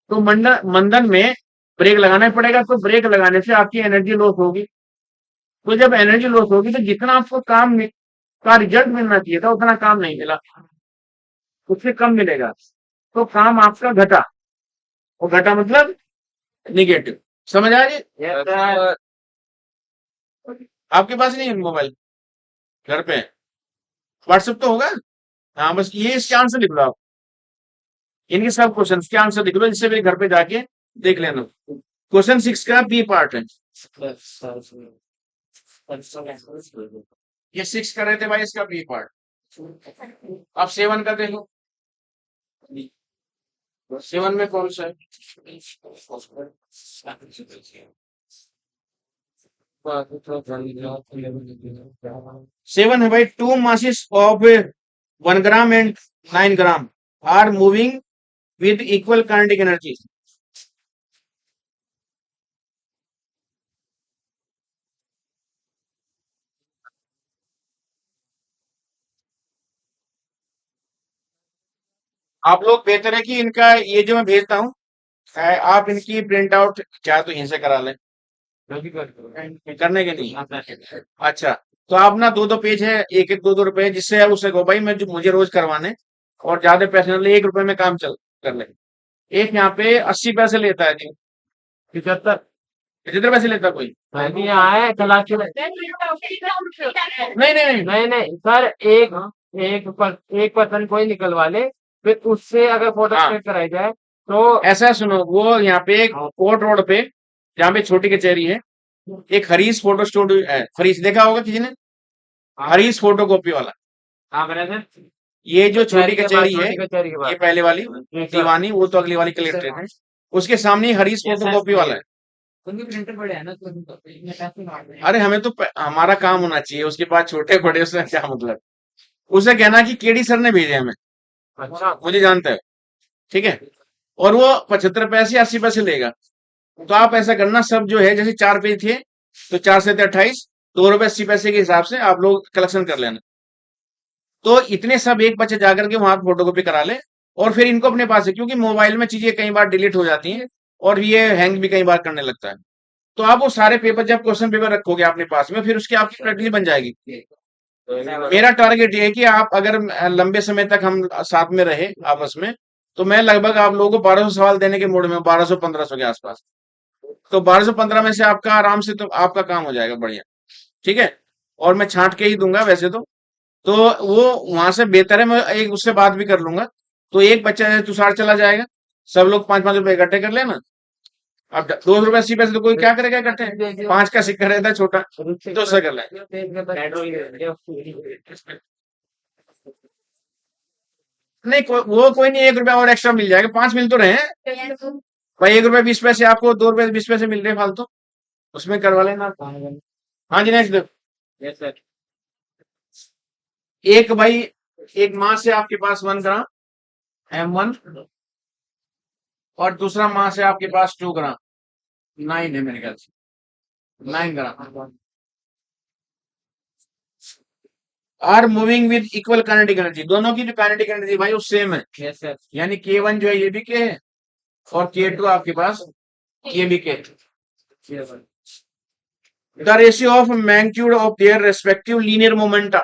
तो मंदन में ब्रेक लगाना ही पड़ेगा, तो ब्रेक लगाने से आपकी एनर्जी लॉस होगी। तो जब एनर्जी लॉस होगी तो जितना आपको का रिजल्ट मिलना चाहिए था उतना काम नहीं मिला, उससे कम मिलेगा, तो काम आपका घटा, और घटा मतलब निगेटिव। समझ आ रही है? Yes sir. आपके पास नहीं है मोबाइल घर पे? व्हाट्सएप तो होगा। हाँ बस ये इसके आंसर लिख लो आप, इनके सब क्वेश्चन के आंसर लिख लो, इससे भी घर पे जाके देख लेना। क्वेश्चन 6 का बी पार्ट है, ये 6 कर रहे थे भाई, इसका बी पार्ट। अब 7 का देखो, 7 में कौन सा है? 7 है भाई, two masses of 1 gram and 9 gram are moving with equal kinetic energy. आप लोग बेहतर है कि इनका ये जो मैं भेजता हूँ, आप इनकी प्रिंट आउट चाहे तो यहीं से करा लें। करने के नहीं। अच्छा, तो आप ना दो दो पेज है, एक एक दो दो रुपए, जिससे आप उसे कहो भाई मैं जो मुझे रोज करवाने और ज्यादा पैसे न ले, 1 रुपए में काम चल कर ले। एक यहाँ पे 80 पैसे लेता है जी, 75, 75 पैसे लेता है कोई। अभी यहाँ है चला के नहीं नहीं नहीं। नहीं नहीं सर, एक पर्सन कोई निकलवा ले, फिर उससे अगर फोटो हाँ, स्टेट कराई जाए तो ऐसा सुनो, वो यहाँ पे एक कोर्ट रोड पे, जहाँ पे छोटी कचहरी है, एक हरीश फोटो स्टूडियो है। हरीश देखा होगा किसी ने? हरीश फोटो कॉपी वाला। हाँ ब्रदर, ये जो छोटी कचहरी के पास, कचहरी है, छोटी कचहरी के ये पास। पहले वाली जी सर। दीवानी, वो तो अगली वाली कलेक्ट्रेट है। उसके सामने ही Harish yes photo sir, copy वाला है। उनके प्रिंटर बड़े हैं ना, तो उनको इतने पैसे मांग रहे हैं। अरे हमें तो हमारा काम होना चाहिए, उसके पास छोटे बड़े उससे क्या मतलब। उसे कहना कि केडी सर ने भेजे हमें, अच्छा। मुझे जानता है, ठीक है। और वो 75 पैसे 80 पैसे लेगा। तो आप ऐसा करना, सब जो है, जैसे 4 पेज थे, तो 4 से 28, 2 रुपए 80 पैसे के हिसाब से आप लोग कलेक्शन कर लेना। तो इतने सब एक बच्चे जाकर के वहां फोटो कॉपी करा ले, और फिर इनको अपने पास है, क्योंकि मोबाइल में चीजें कई बार डिलीट हो जाती हैं और ये हैंग भी कई बार करने लगता है। तो आप वो सारे पेपर, जब क्वेश्चन पेपर रखोगे अपने पास में, फिर उसकी आपकी प्रैक्टिस बन जाएगी। मेरा टारगेट ये है कि आप अगर लंबे समय तक हम साथ में रहे आपस में, तो मैं लगभग आप लोगों को 1200 सवाल देने के मूड में हूँ, 1200 1500 के आसपास। तो 1215 में से आपका आराम से तो आपका काम हो जाएगा बढ़िया, ठीक है। और मैं छांट के ही दूंगा वैसे तो वो वहां से बेहतर है, मैं एक उससे बात भी कर लूंगा। तो एक बच्चा जैसे तुषार चला जाएगा, सब लोग 5 5 रुपए इकट्ठे कर लेना। अब 2 रुपए 80 पैसे तो कोई क्या करेगा इकट्ठे, 5 का सिक्का रहता है छोटा, तो उससे कर लेंगे। नहीं वो कोई नहीं, 1 रुपया और एक्स्ट्रा मिल जाएगा, 5 मिल तो रहे हैं भाई। 1 रुपया 20 पैसे आपको, 2 रुपए 20 पैसे मिल रहे हैं फालतू, उसमें करवा लेना आप। हाँ जी, नेक्स्ट। Yes sir. एक भाई, एक मास से आपके पास 1 ग्राम M1, और दूसरा मास है आपके पास 2 ग्राम, 9 है मेरे ख्याल से, 9 gram, are moving with equal kinetic energy. दोनों की जो काइनेटिक एनर्जी भाई वो सेम है। Yes sir. यानी K1 जो है ये भी K है, और K2 आपके पास ये भी K। The ratio of magnitude of their respective linear momenta.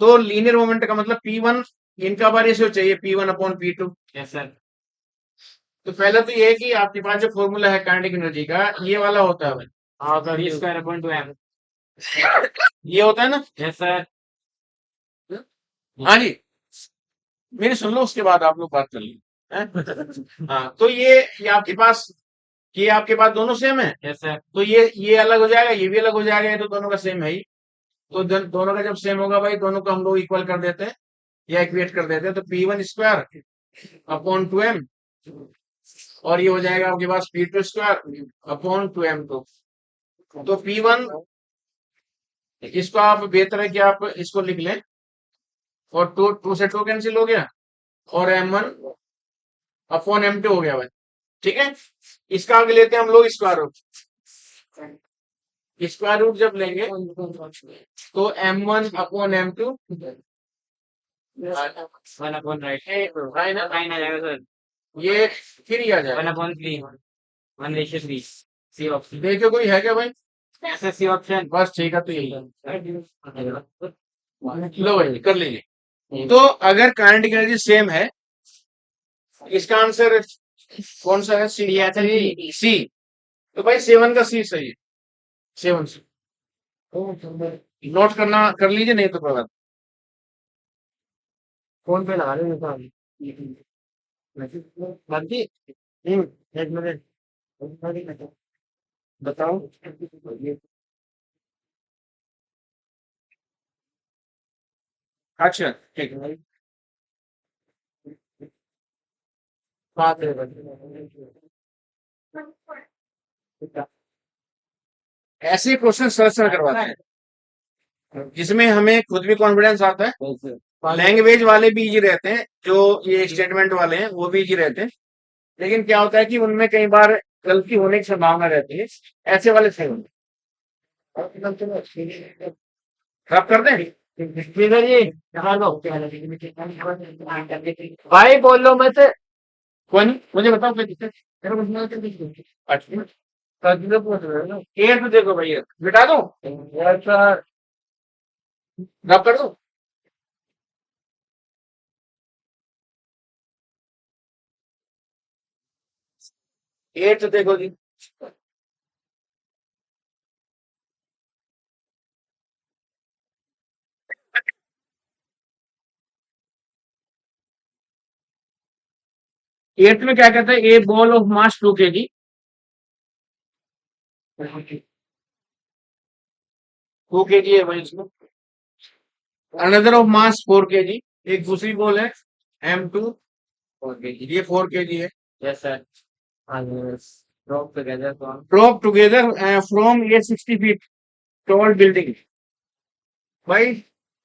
तो लीनियर मोमेंट का मतलब P1, इनका रेशियो चाहिए P1/P2। Yes sir. तो पहले तो ये है कि आपके पास जो फॉर्मूला है काइनेटिक एनर्जी का, ये वाला होता है भाई। हाँ sir, V square upon 2M। ये होता है ना। Yes sir. हाँ जी, मेरी सुन लो, उसके बाद आप लोग बात कर लीजिए। हाँ, तो ये आपके पास दोनों सेम है। Yes sir. तो ये अलग हो जाएगा, ये भी अलग हो जाएगा, ये तो दोनों का सेम है ही। तो दोनों का जब सेम होगा भाई, दोनों को हम लोग इक्वल कर देते हैं या इक्वेट कर देते हैं। तो P1 स्क्वायर/2M, और ये हो जाएगा आपके पास P2 स्क्वायर/2M2। तो P1, इसको आप बेहतर है कि आप इसको लिख लें, और टू से 2 कैंसिल हो गया, और M1/M2 हो गया भाई, ठीक है। इसका आगे लेते हैं हम लोग स्क्वायर रूट। स्क्वायर रूट जब लेंगे तो M1/M2 1 अपॉन राइट। राइट ना, 9 आ जाएगा सर। ये फिर ही आ 1 जाएगा। अपॉन 3, 1/3। C option. देखियो कोई है क्या भाई? ऐसे सी ऑप्शन। बस ठीक है, तो यही लो भाई, कर लीजिए। तो अगर काइनेटिक एनर्जी सेम है, इसका आंसर कौन सा है? सी। सी। तो भाई 7 का सी सही है, 7 सी। नोट करना कर लीजिए, नहीं तो कोई बात। फोन पे लगा रहे हैं। बाकी एक मिनट बताओ। अच्छा, ठीक है। बात है। ऐसे क्वेश्चन सर्च करवाते हैं जिसमें हमें खुद भी कॉन्फिडेंस आता है। लैंग्वेज वाले भी इजी रहते हैं, जो ये स्टेटमेंट वाले हैं वो भी इजी रहते हैं, लेकिन क्या होता है कि उनमें कई बार गलती होने की संभावना रहती है। ऐसे वाले सही होंगे। रब कर दें इधर ये हाँ लो। भाई बोल लो मत। कौन, मुझे बताओ फिर किससे। अच्छा, कंटिन्यू पूछ रहे हो ना? एट देखो भैया, बिठा दो, यार सर। रब कर दो। एट देखो जी, एट में क्या कहते हैं, ए ball of mass 2 kg, 2 kg है भाई इसमें। अनदर ऑफ मास 4 kg, एक दूसरी बॉल है M2, ओके जी। ये 4 kg है। Yes sir. हाँ yes. Drop together from. Drop together from a 60 feet tall building. भाई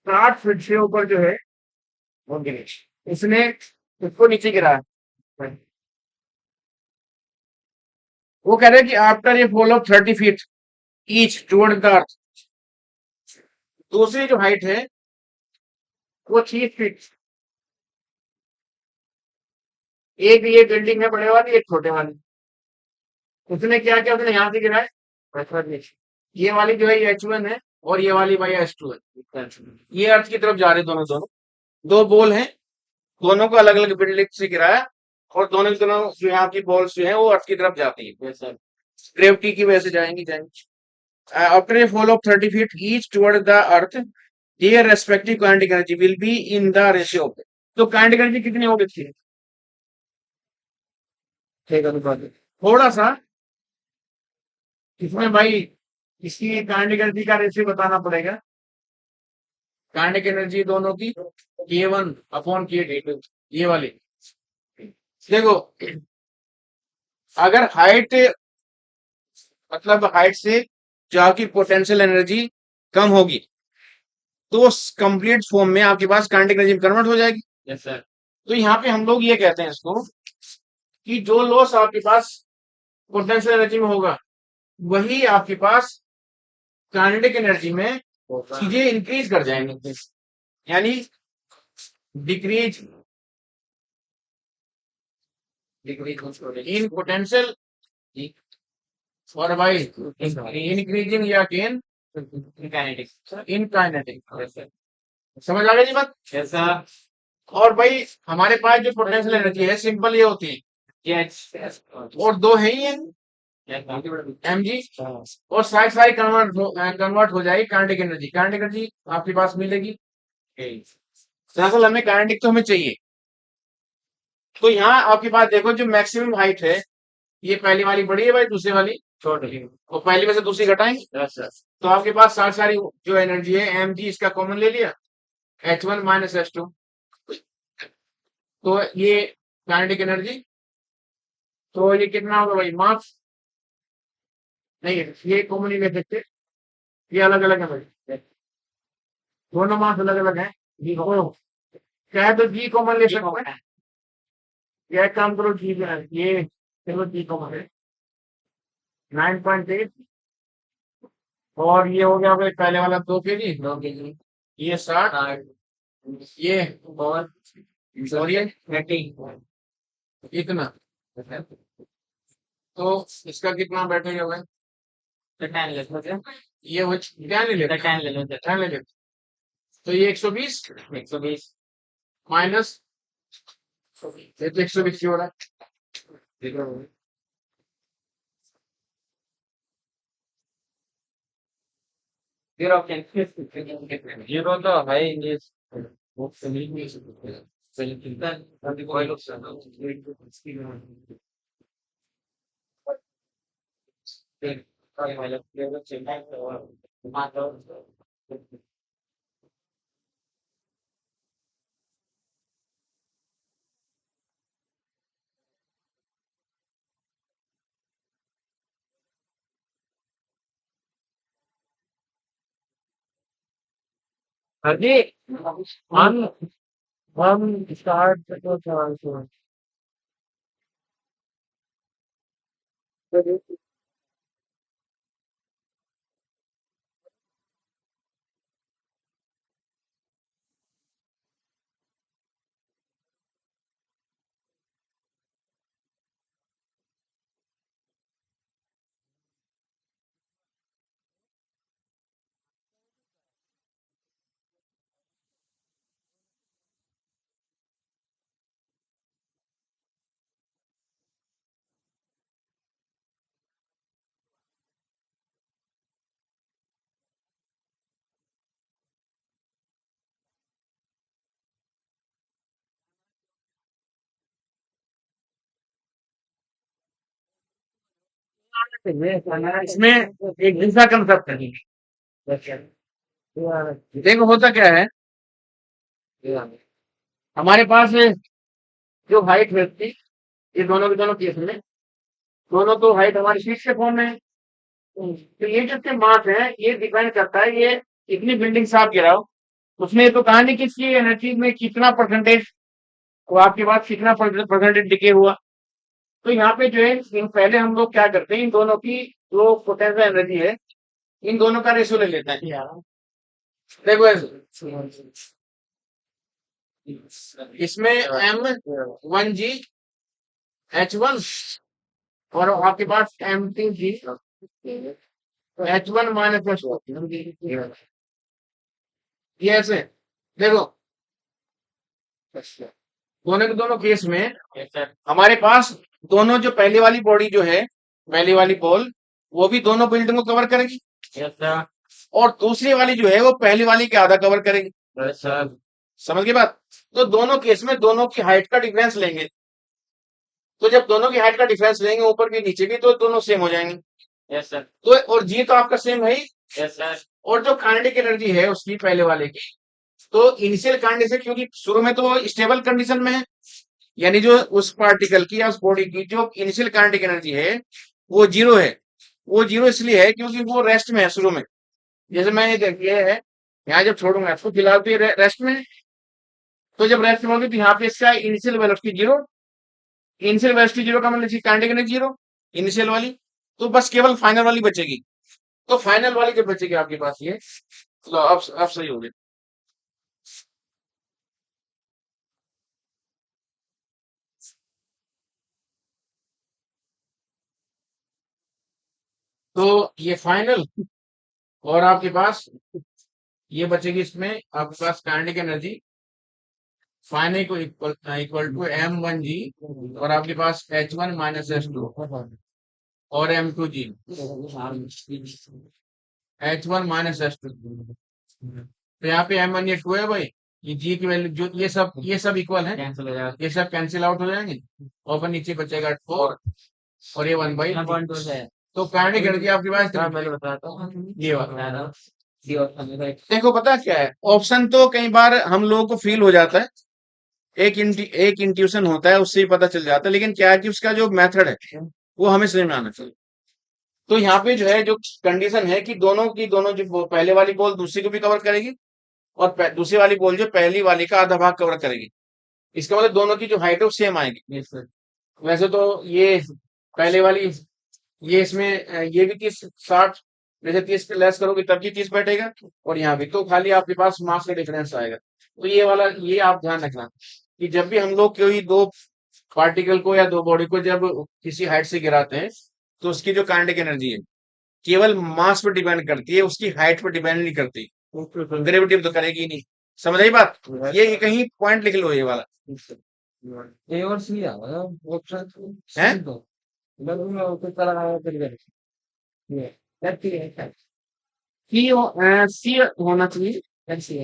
60 फीट से ऊपर जो है वो गिरे, उसने उसको नीचे गिराया। वो कह रहे हैं कि आफ्टर ये fall of 30 feet each toward the earth, दूसरी जो हाइट है वो 30 फीट, एक ये बिल्डिंग है बड़े वाली, एक छोटे वाली। उसने क्या किया, उसने यहाँ से गिराया ऐसा नीचे। ये वाली जो है ये H1 है, और ये वाली भाई H2 है। ये अर्थ की तरफ जा रहे दोनों दोनों, दो बॉल हैं, दोनों को अलग अलग बिल्डिंग से गिराया, और दोनों की दोनों जो यहाँ की बॉल्स जो है वो अर्थ की तरफ जाती है, ग्रेविटी की वजह से जाएंगी जाएंगी। After a fall of 30 feet each toward the earth, their respective kinetic energy will be in the ratio of, तो काइनेटिक एनर्जी कितनी होगी थी, ठीक है अनुपात। थोड़ा सा इसमें भाई इसकी काइनेटिक एनर्जी का रेशियो बताना पड़ेगा। काइनेटिक एनर्जी दोनों की K1/K2, ये वाली देखो, अगर हाइट, मतलब हाइट से जो आपकी पोटेंशियल एनर्जी कम होगी, तो कंप्लीट फॉर्म में आपके पास काइनेटिक एनर्जी में कन्वर्ट हो जाएगी। Yes sir. तो यहाँ पे हम लोग ये कहते हैं इसको कि जो लॉस आपके पास पोटेंशियल एनर्जी में होगा, वही आपके पास काइनेटिक एनर्जी में चीजें इंक्रीज कर जाएंगी, यानी डिक्रीज इन पोटेंशियल, और भाई इंक्रीजिंग या गेन इन काइनेटिक। समझ आ गई जी बात? ऐसा। और भाई हमारे पास जो पोटेंशियल एनर्जी है सिंपल ये होती है, और दो है ही है, mg, और सारी सारी कन्वर्ट हो जाएगी काइनेटिक एनर्जी। काइनेटिक एनर्जी आपके पास मिलेगी, दरअसल हमें काइनेटिक तो हमें चाहिए। तो यहाँ आपके पास देखो जो मैक्सिमम हाइट है, ये पहली वाली बड़ी है भाई, दूसरी वाली छोटी। और पहली में से दूसरी घटाएंगे, यस सर। तो आपके पास सारी सारी जो एनर्जी है mg, इसका कॉमन ले लिया, H1 - H2, तो ये काइनेटिक एनर्जी, तो ये कितना होगा भाई, मास नहीं, ये कॉमन ही ले सकते, ये अलग अलग है भाई, दोनों मास अलग अलग है। जी हो, चाहे तो जी कॉमन ले सकते हैं, या एक काम करो जी, ये चलो जी कॉमन है 9.8, और ये हो गया भाई पहले वाला 2 kg, 2 kg। ये 60, ये और ये 30। इतना, तो इसका कितना बैठेगा भाई, तो 10 ले लो सर। ये वो क्या ले लेते, 10 ले लो सर। 10 ले लेते, तो ये 120 120। माइनस, ये तो 120 हो रहा है। जीरो तो है ही नहीं। हाँ जी। हम हम स्टार्ट तो चार से। इसमें एक दूसरा कंसेप्ट है। देखो होता क्या है, हमारे पास जो हाइट रहती, ये दोनों के दोनों केस में दोनों तो हाइट हमारी शीट के फॉर्म में है। तो ये जो इसके मास है ये डिपेंड करता है, ये इतनी बिल्डिंग से आप गिराओ, उसमें तो कहा नहीं कि इसकी एनर्जी में कितना परसेंटेज, वो आपके पास कितना परसेंटेज डिके हुआ। तो यहाँ पे जो है पहले हम लोग क्या करते हैं, इन दोनों की जो पोटेंशियल एनर्जी है इन दोनों का रेशियो ले लेते हैं। देखो इसमें M1G H1 और आपके पास M2G H1 माइनस H2, ये ऐसे देखो दोनों के दोनों केस में हमारे पास दोनों जो पहली वाली बॉडी जो है, पहली वाली बॉल वो भी दोनों बिल्डिंग को कवर करेगी, और दूसरी वाली जो है वो पहली वाली के आधा कवर करेगी। समझ गए बात? तो दोनों केस में दोनों की हाइट का डिफरेंस लेंगे, तो जब दोनों की हाइट का डिफरेंस लेंगे ऊपर भी नीचे भी तो दोनों सेम हो जाएंगे। तो और जी तो आपका सेम है ही। और जो काइनेटिक एनर्जी है उसकी पहले वाले की, तो इनिशियल कंडीशन क्योंकि शुरू में तो स्टेबल कंडीशन में है, यानी जो उस पार्टिकल की या उस बॉडी की जो इनिशियल काइनेटिक एनर्जी है वो जीरो है। वो जीरो इसलिए है क्योंकि वो रेस्ट में है शुरू में। जैसे मैं ये है यहाँ जब छोड़ूंगा इसको, फिलहाल तो ये रेस्ट में है, तो जब रेस्ट में होगी तो यहाँ पे इसका initial velocity zero, initial velocity zero का मतलब काइनेटिक एनर्जी जीरो इनिशियल वाली, तो बस केवल फाइनल वाली बचेगी। तो फाइनल वाली जब बचेगी आपके पास ये, तो अब सही हो गया। तो ये फाइनल, और आपके पास ये बचेगी इसमें आपके पास काइनेटिक एनर्जी फाइनल को इक्वल टू M1G और आपके पास H1 माइनस H2 और M2G H1 माइनस H2। तो यहाँ पे M1 ये 2 है भाई, ये G की वैल्यू जो ये सब इक्वल है, ये सब कैंसिल आउट हो जाएंगे और फिर नीचे बचेगा 4 और ये 1/, तो काइनेटिक एनर्जी आपके पास मैंने बताता हूँ ये वाला। देखो पता क्या है, ऑप्शन तो कई बार हम लोगों को फील हो जाता है, एक इंट्यूशन होता है उससे ही पता चल जाता है, लेकिन क्या है कि उसका जो मेथड है वो हमें समझ में आना चाहिए। तो यहाँ पे जो है जो कंडीशन है कि दोनों की दोनों जो पहले वाली बॉल दूसरी को भी कवर करेगी और दूसरी वाली बॉल जो पहली वाली का आधा भाग कवर करेगी, इसका मतलब दोनों की जो हाइट है वो सेम आएगी। वैसे तो ये पहले वाली ये इसमें ये भी 30-60, जैसे 30 पे लेस करोगे तब भी 30 बैठेगा, और यहाँ भी तो खाली आपके पास मास का डिफरेंस आएगा। तो ये वाला ये आप ध्यान रखना कि जब भी हम लोग कोई दो पार्टिकल को या दो बॉडी को जब किसी हाइट से गिराते हैं तो उसकी जो काइनेटिक एनर्जी है केवल मास पर डिपेंड करती है, उसकी हाइट पर डिपेंड नहीं करती। ग्रेविटी तो करेगी ही नहीं। समझ आई बात? ये कहीं पॉइंट लिख लो ये वाला ए और सी आ रहा है ऑप्शन है। सी तो लगभग उसी तरह आया करिए ये करती है सी होना चाहिए। ऐसी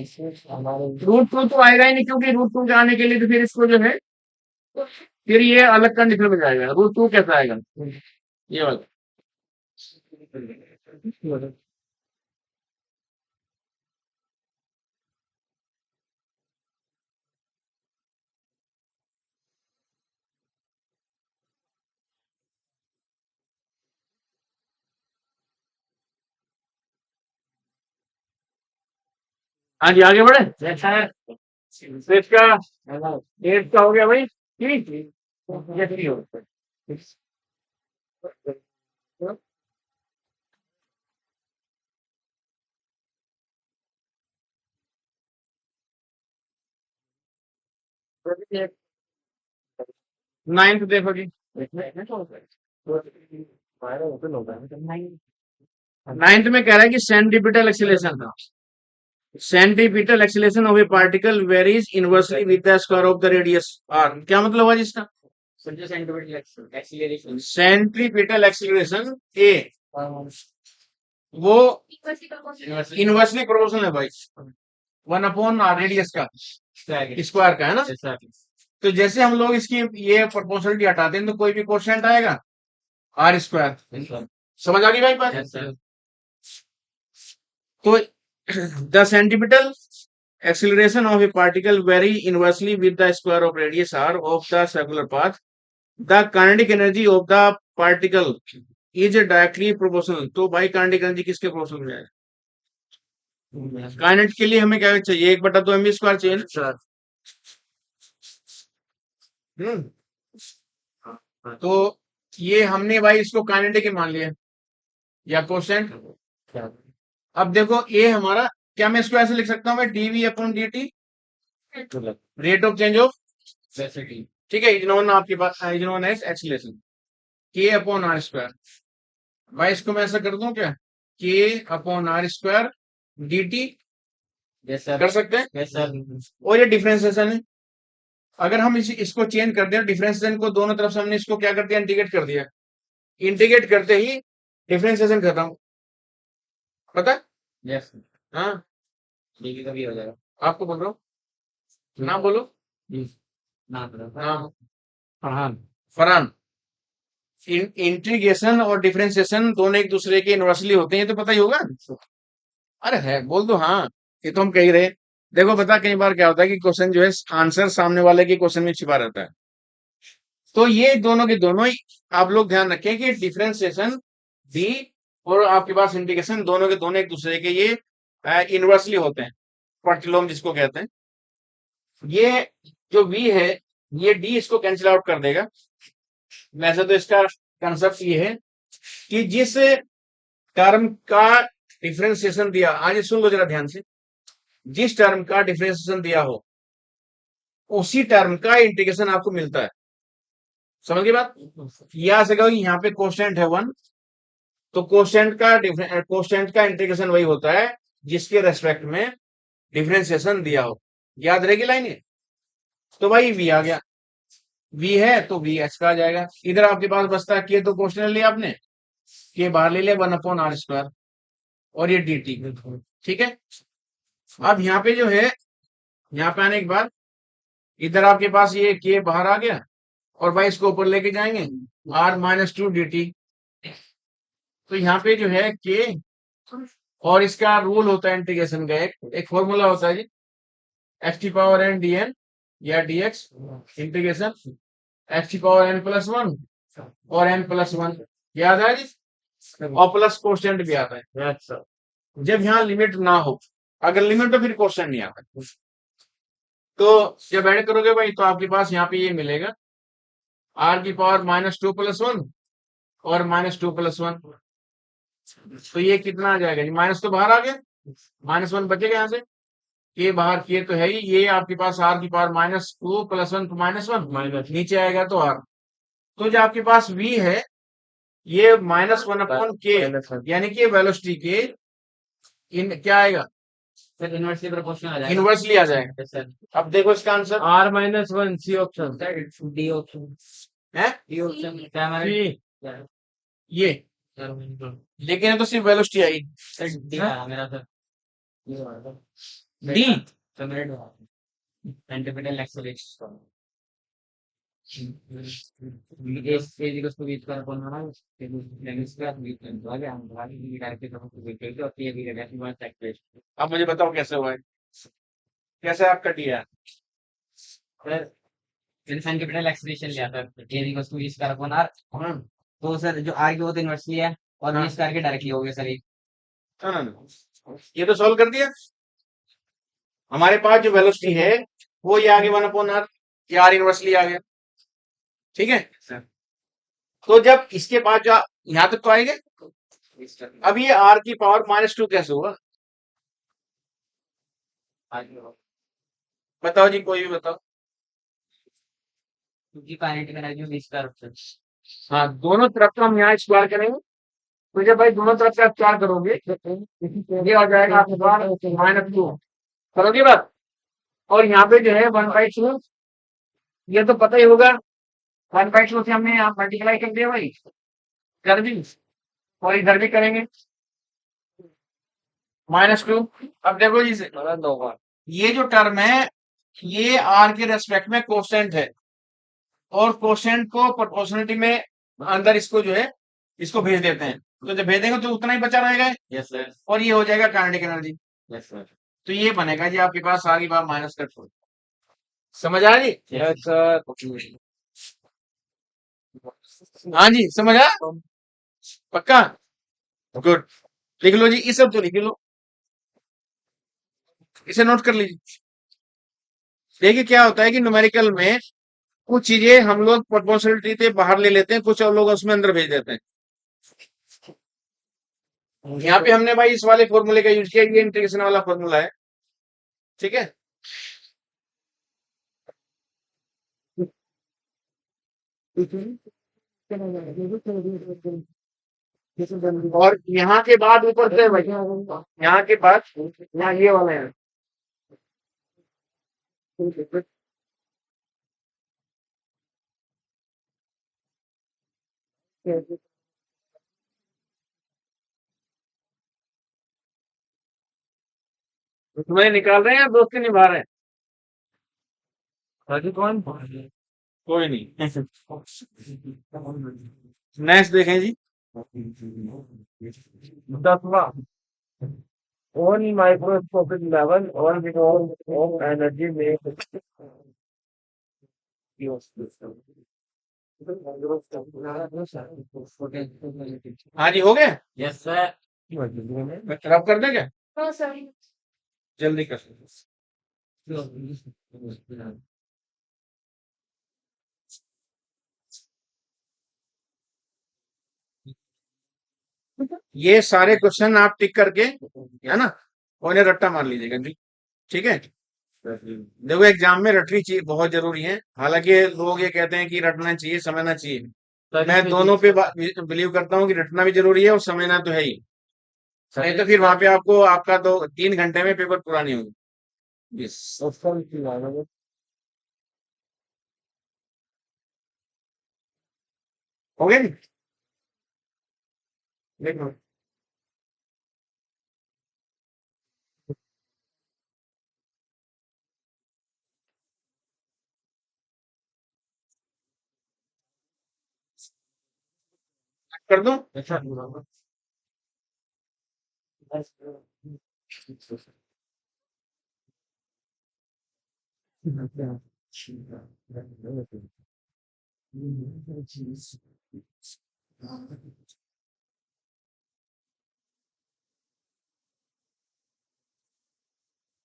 हमारे रूट टू तो आएगा ही नहीं, क्योंकि रूट टू जाने के लिए तो फिर इसको जो है फिर ये अलग कंडीशन में जाएगा। रूट टू कैसा आएगा ये वाला? हाँ जी आगे बढ़े। जैसा है तो इसका एट का हो गया भाई, ठीक ये थ्री हो नाइन्थ देखो जी, नाइन्थ में कह रहा है कि सेंटीपिटल एक्सीलरेशन था। Centripetal acceleration of a particle varies inversely with the square of the radius R. क्या मतलब हुआ जिसका? सेंट्रीपिटल एक्सीलरेशन ए वो इनवर्सली प्रोपोर्शनल है भाई 1/r रेडियस का स्क्वायर का, है ना। तो जैसे हम लोग इसकी ये प्रोपोर्शनलिटी हटाते हैं तो कोई भी कोशेंट आएगा आर स्क्वायर। समझ आ गई भाई बात? Yes sir. तो the centripetal acceleration of a particle vary inversely with the square of radius r of the circular path. The kinetic energy of the particle is directly proportional. तो भाई kinetic energy किसके proportional है? काइनेट के लिए हमें क्या चाहिए? 1/2 mv² चाहिए ना? सर हम्म। तो ये हमने भाई इसको काइनेटिक ही मान लिया या कोसेंट। अब देखो ये हमारा क्या, मैं इसको ऐसे लिख सकता हूँ मैं, dv/dt rate of change of, ठीक है, इज आपके पास is known as acceleration, k/r²। भाई इसको मैं ऐसा कर दूं क्या, k/r² dt यस सर। कर सकते हैं। Yes sir. और ये डिफरेंशिएशन है। अगर हम इसको चेंज कर दें, डिफरेंशिएशन को दोनों तरफ से हमने इसको क्या कर दिया, इंटीग्रेट कर दिया। इंटीग्रेट करते ही डिफरेंशिएशन कर रहा हूं, पता? यस हाँ, डीवी का भी हो जाएगा। आपको बोल रहा हूँ, नाम बोलो। नाम नाम फरहान। फरहान। इंटीग्रेशन और डिफरेंशिएशन दोनों एक दूसरे के इनवर्सली होते हैं, ये तो पता ही होगा। अरे है, बोल दो हाँ, ये तो हम कह ही रहे। देखो बता, कई बार क्या होता है कि क्वेश्चन जो है आंसर सामने वाले के क्वेश्चन में छिपा रहता है। तो ये दोनों के दोनों ही आप लोग ध्यान रखें कि डिफरेंशिएशन भी और आपके पास इंटीग्रेशन दोनों के दोनों एक दूसरे के ये इनवर्सली होते हैं, प्रतिलोम जिसको कहते हैं। ये जो v है, ये d इसको कैंसिल आउट कर देगा। वैसे तो इसका कंसेप्ट ये है कि जिस टर्म का डिफरेंशिएशन दिया, आज सुन लो जरा ध्यान से, जिस टर्म का डिफरेंशिएशन दिया हो उसी टर्म का इंटीग्रेशन आपको मिलता है। समझ गई बात? यहां से कहो यहाँ पे कोशेंट है 1, तो कोशेंट का इंटीग्रेशन वही होता है जिसके रेस्पेक्ट में डिफरेंशिएशन दिया हो। याद रहेगी लाइन ये? तो भाई v आ गया, v है तो v h का आ जाएगा। इधर आपके पास बचता है k, तो क्वेश्चन लिया आपने, k बाहर ले लिया 1/r², और ये dt, ठीक है। अब यहाँ पे जो है, यहाँ पे आने के बाद इधर आपके पास ये k बाहर आ गया, और भाई इसको ऊपर लेके जाएंगे r-2 dt। तो यहाँ पे जो है k, और इसका रूल होता है इंटीग्रेशन का, एक फॉर्मूला होता है जी, x⁴n dn या dx इंटीग्रेशन x⁴n+1 और n+1, याद है जी, और प्लस कोशेंट भी आता है। अच्छा। जब यहाँ लिमिट ना हो, अगर लिमिट तो फिर कोशेंट नहीं आता। तो जब ऐड करोगे भाई तो आपके पास यहाँ पे ये मिलेगा r⁻²+1 और -2+1। तो ये कितना आ जाएगा जी, माइनस तो बाहर आ गया, -1 बचेगा यहाँ से, ये बाहर किए तो है ही, ये आपके पास r⁻² + 1 तो -1 नीचे आएगा तो r। तो जो आपके पास v है ये -1/k, यानी कि वेलोसिटी के इन क्या आएगा, सर इनवर्सली प्रोपोर्शनल आ जाएगा। इनवर्सली आ जाएगा। Yes sir. अब देखो इसका answer r-1 C option, D option है, डी ऑप्शन क्या हमारा ये, लेकिन ये तो सिर्फ वेलोसिटी आई। सर डी आया मेरा सर, डी तो मेरा सेंटीमीटर एक्सेलरेशन अब मुझे बताओ कैसे हुआ है, कैसे आपका डी है? सेंटीमीटर एक्सेलरेशन लिया था r, तो सर जो r की वो तो इनवर्सली है, और हाँ। बीस करके डायरेक्टली हो गया सर ये। ना, ये तो सॉल्व कर दिया। हमारे पास जो वेलोसिटी है वो ये आगे 1/r, ये r इनवर्सली आ गया, ठीक है सर। तो जब इसके बाद जो यहां तक तो आएगा, अब ये r⁻² कैसे हुआ, बताओ जी, कोई भी बताओ। हाँ, दोनों तरफ का हम यहाँ स्क्वायर करेंगे, तो जब भाई दोनों तरफ से आप स्क्वायर करोगे ये आ जाएगा आपके पास -2, करोगे बात। और यहाँ पे जो है 1/2, ये तो पता ही होगा, 1/2 से हमने यहाँ मल्टीप्लाई कर दिया भाई, कर दी, और इधर भी करेंगे -2। अब देखो जी ये जो टर्म है ये r के रेस्पेक्ट में कोसेंट है, और कोसेंट को प्रोपोर्शनलिटी में अंदर इसको जो है इसको भेज देते हैं, तो जब भेजेंगे तो उतना ही बचा रहेगा, यस सर। और ये हो जाएगा काइनेटिक एनर्जी। Yes sir. तो ये बनेगा जी आपके पास सारी बार माइनस का फोर्स। समझ आ रही? Yes sir. हाँ जी, समझ आ? पक्का? गुड। लिख लो जी, इस सब तो लिख लो, इसे नोट कर लीजिए। देखिए क्या होता है कि न्यूमेरिकल में कुछ चीजें हम लोग प्रोपोर्शनलिटी से बाहर ले लेते हैं, कुछ और लोग उसमें अंदर भेज देते हैं। यहाँ पे हमने भाई इस वाले फॉर्मूले का यूज किया, ये इंटीग्रेशन वाला फॉर्मूला है, ठीक है। और यहाँ के बाद ऊपर से भाई, यहाँ के बाद यहाँ ये वाला है, तुम्हें निकाल रहे हैं या दोस्ती निभा रहे हैं? अभी कौन? कोई नहीं। नेक्स्ट देखें जी। 10वां, on microscopic level or because of energy may हाँ जी, हो गया? Yes sir. रब कर दें क्या? हाँ सर। जल्दी कर। ये सारे क्वेश्चन आप टिक करके, है ना, और इन्हें रट्टा मार लीजिएगा जी, ठीक है। देखो एग्जाम में रटनी चाहिए, बहुत जरूरी है। हालांकि लोग ये कहते हैं कि रटना चाहिए, समझना चाहिए। मैं दोनों पे बिलीव करता हूँ कि रटना भी जरूरी है और समझना तो है ही, नहीं तो फिर वहां पे आपको आपका तो 3 घंटे में पेपर पूरा नहीं होगा। यस, हो गया जी? देखो कर दूं?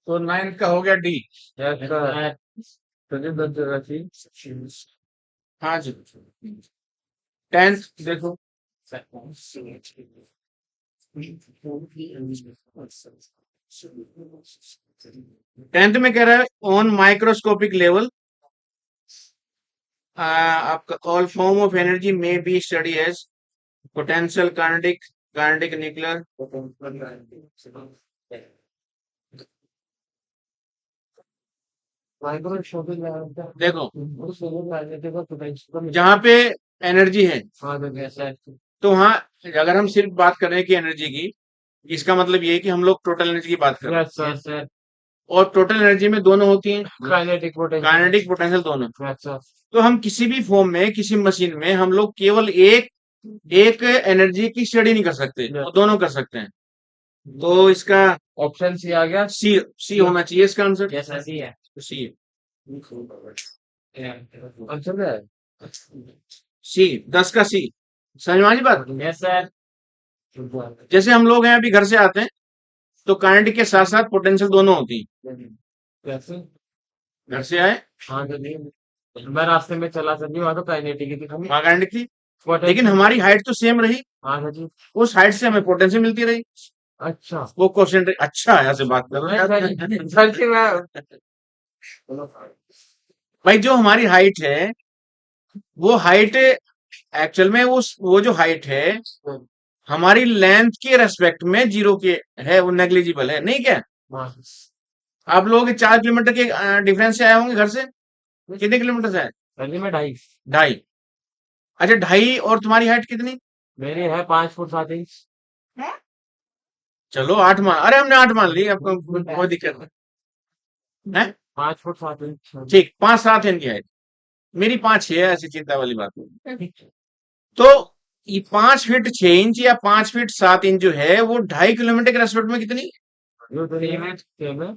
तो 9th का हो गया डी। हाँ जी। 10th देखो, 10th में कह रहा है ऑन माइक्रोस्कोपिक लेवल आपका ऑल फॉर्म ऑफ एनर्जी में be study as potential, kinetic, kinetic nuclear. देखो जहाँ पे एनर्जी है, तो वहाँ अगर हम सिर्फ बात कर रहे हैं कि एनर्जी की, इसका मतलब ये है कि हम लोग टोटल एनर्जी की बात कर रहे हैं। और टोटल एनर्जी में दोनों होती हैं, काइनेटिक काइनेटिक पोटेंशियल दोनों। पोटेंशियल। तो हम किसी भी फॉर्म में, किसी मशीन में हम लोग केवल एक एक एनर्जी की स्टडी नहीं कर सकते, वो दोनों कर सकते हैं। तो इसका ऑप्शन सी आ गया। सी, सी होना चाहिए इसका आंसर। यस सी है। सी, आंसर है सी 10 का सी। समझ में आ रही बात? Yes sir. जैसे हम लोग हैं अभी घर से आते हैं, तो काइनेटिक के साथ साथ पोटेंशियल दोनों होती है। कैसे? घर से आए, हाँ सर जी, मैं रास्ते में चला सर जी, वहाँ तो काइनेटिक की थी। वहां काइनेटिक थी, लेकिन पोटेंशियल। हमारी हाइट तो सेम रही, हाँ सर जी। उस हाइट से हमें पोटेंशियल मिलती रही। अच्छा वो क्वेश्चन अच्छा है, ऐसे बात कर रहे मैं हैं। सर जी, सर जी मैं भाई जो हमारी हाइट है, वो हाइट एक्चुअल में वो जो हाइट है हमारी लेंथ के रेस्पेक्ट में जीरो के है, वो नेग्लिजिबल है, नहीं क्या? हाँ आप लोग 4 किलोमीटर के डिफरेंस से आए होंगे घर से, कितने किलोमीटर से आए? सर जी मैं 2.5। 2.5। अच्छा 2.5, और तुम्हारी हाइट कितनी? मेरी है 5 फुट 7 इंच। चलो 8 मान, अरे हमने 8 मान ली, आपको कोई दिक्कत नहीं है। 5 फुट 7 इंच। ठीक, 5-7 है इनकी हाइट, मेरी 5-6 है, ऐसी चिंता वाली बात नहीं। तो ये 5 फीट 6 इंच या 5 फीट 7 इंच जो है वो 2.5 किलोमीटर के रेस्पेक्ट में कितनी? जो तो ये मैं सेम है।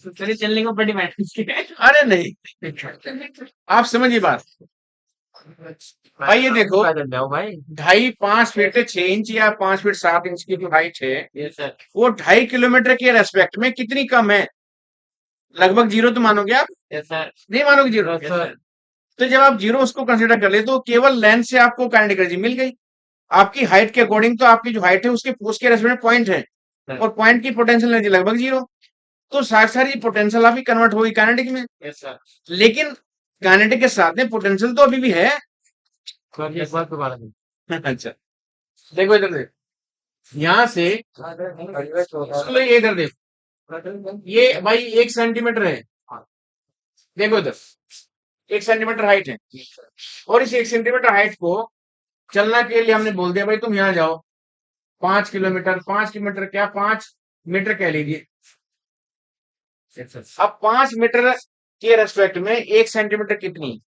चलिए चलने को बड़ी मैटर अरे नहीं, आप समझिए बात। भाई ये देखो, पैदल जाओ भाई। 2.5 5 फीट 6 इंच या 5 फीट 7 इंच की जो हाइट है ये सर। वो 2.5 किलोमीटर के रेस्पेक्ट में कितनी कम है? लगभग जीरो तो मानोगे आप? ये सर। नहीं मानोगे जीरो? Yes sir. तो जब आप जीरो उसको कंसिडर कर ले तो केवल लेंथ से आपको काइनेटिक एनर्जी मिल गई। आपकी हाइट के अकॉर्डिंग तो आपकी जो हाइट है उसके रेस्पेक्ट में पॉइंट है, और पॉइंट की पोटेंशियल एनर्जी लगभग जीरो। तो साथ साथ ये पोटेंशियल आपकी कन्वर्ट होगी काइनेटिक में। Yes sir. लेकिन काइनेटिक के साथ में पोटेंशियल तो अभी भी है। सर एक बार दोबारा दें। अच्छा, देखो इधर देखो, यहाँ से चलो ये इधर देखो, ये भाई 1 सेंटीमीटर है। देखो इधर 1 सेंटीमीटर हाइट है, और इस 1 सेंटीमीटर हाइट को चलना के लिए हमने बोल दिया भाई तुम यहाँ जाओ 5 किलोमीटर। 5 किलोमीटर क्या, 5 मीटर कह लीजिए। अब 5 मीटर के रेस्पेक्ट में 1 सेंटीमीटर कितनी?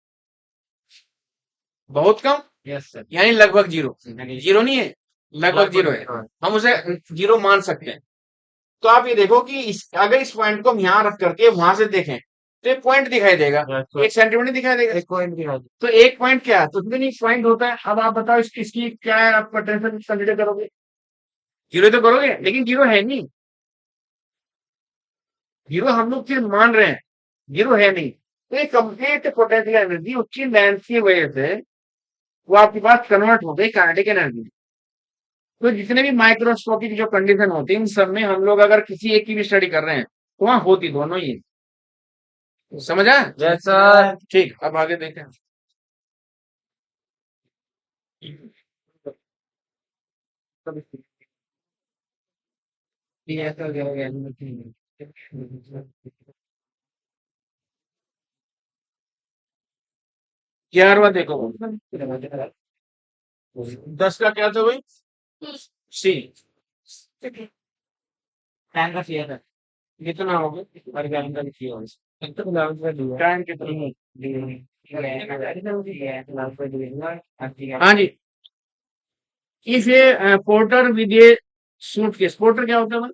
बहुत कम, यस सर। यानी लगभग जीरो। जीरो नहीं है, लगभग जीरो है, हम उसे जीरो मान सकते हैं। तो आप ये देखो कि अगर इस पॉइंट को हम यहाँ रख करके वहां से देखें तो एक पॉइंट दिखाई देगा, 1 सेंटीमीटर दिखाई देगा। एक पॉइंट दिखा दो। तो एक पॉइंट क्या है, तो इतनी पॉइंट होता है। अब आप बताओ इसकी क्या है, आप पोटेंशियल कंसीडर करोगे? जीरो तो करोगे, लेकिन जीरो है नहीं। जीरो हम लोग सिर्फ मान रहे हैं, जीरो है नहीं। तो ये कंप्लीट पोटेंशियल एनर्जी उसकी लेंथ की वजह से वो आपके पास कन्वर्ट हो गई काइनेटिक एनर्जी। तो जितने भी माइक्रोस्कोपिक जो कंडीशन होती है उन सब में हम लोग अगर किसी एक की भी स्टडी कर रहे हैं तो वहां होती दोनों ही है। समझ आया? Yes sir. ठीक, अब आगे देखें। ये सर हो गया। 11वां देखो, 10 का क्या था भाई? सी। टाइम का चाहिए था कितना हो गया? और टाइम का चाहिए होगा टाइम कितना? हाँ हाँ जी। If a porter with a suitcase, porter क्या होता है भाई?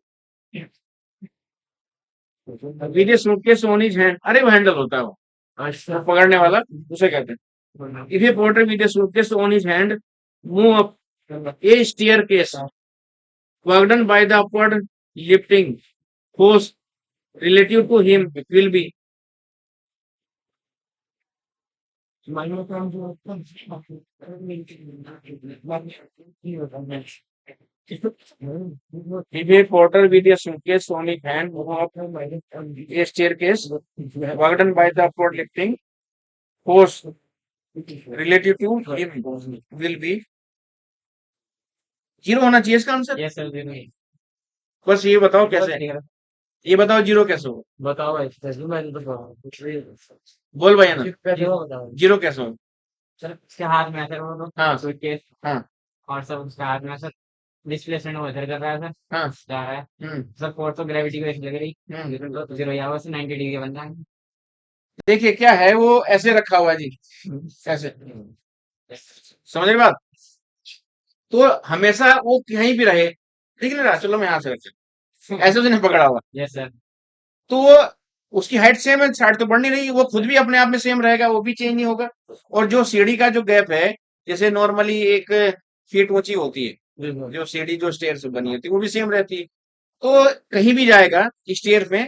With a suitcase on his hand, अरे वो हैंडल होता है वो, अच्छा। पकड़ने वाला, उसे कहते हैं। If a porter with a suitcase on his hand move up A staircase work done by the upward lifting force relative to him will be if a porter with a suitcase on his hand move up a staircase worked by the upward lifting force relative to him will be zero होना चाहिए इसका answer. Yes sir. बस ये बताओ कैसे, ये बताओ zero कैसे हो? बताओ भाई सर, मैंने तो बोल भाई ना, जीरो बताओ जीरो कैसे हो? सर उसके हाथ में है सर वो तो हाँ सूटकेस हाँ और सब उसके हाथ में है सर डिस्प्लेसमेंट वो इधर कर रहा है सर हाँ। जा रहा है सर फोर्स तो ग्रेविटी की वजह से लग रही जीरो यहाँ वैसे 90 डिग्री बन रहा है देखिए क्या है, वो ऐसे रखा हुआ है जी, ऐसे, समझ रहे बात? तो हमेशा वो कहीं भी रहे, ठीक है ना? चलो मैं यहाँ से रखता, ऐसे उसने पकड़ा हुआ, यस सर तो वो उसकी हाइट सेम है, साइड तो बढ़ नहीं रही, वो खुद भी अपने आप में सेम रहेगा, वो भी चेंज नहीं होगा। और जो सीढ़ी का जो गैप है, जैसे नॉर्मली 1 फीट ऊंची होती है जो सीढ़ी, जो स्टेयर से बनी होती है, वो भी सेम रहती है। तो कहीं भी जाएगा स्टेयर पे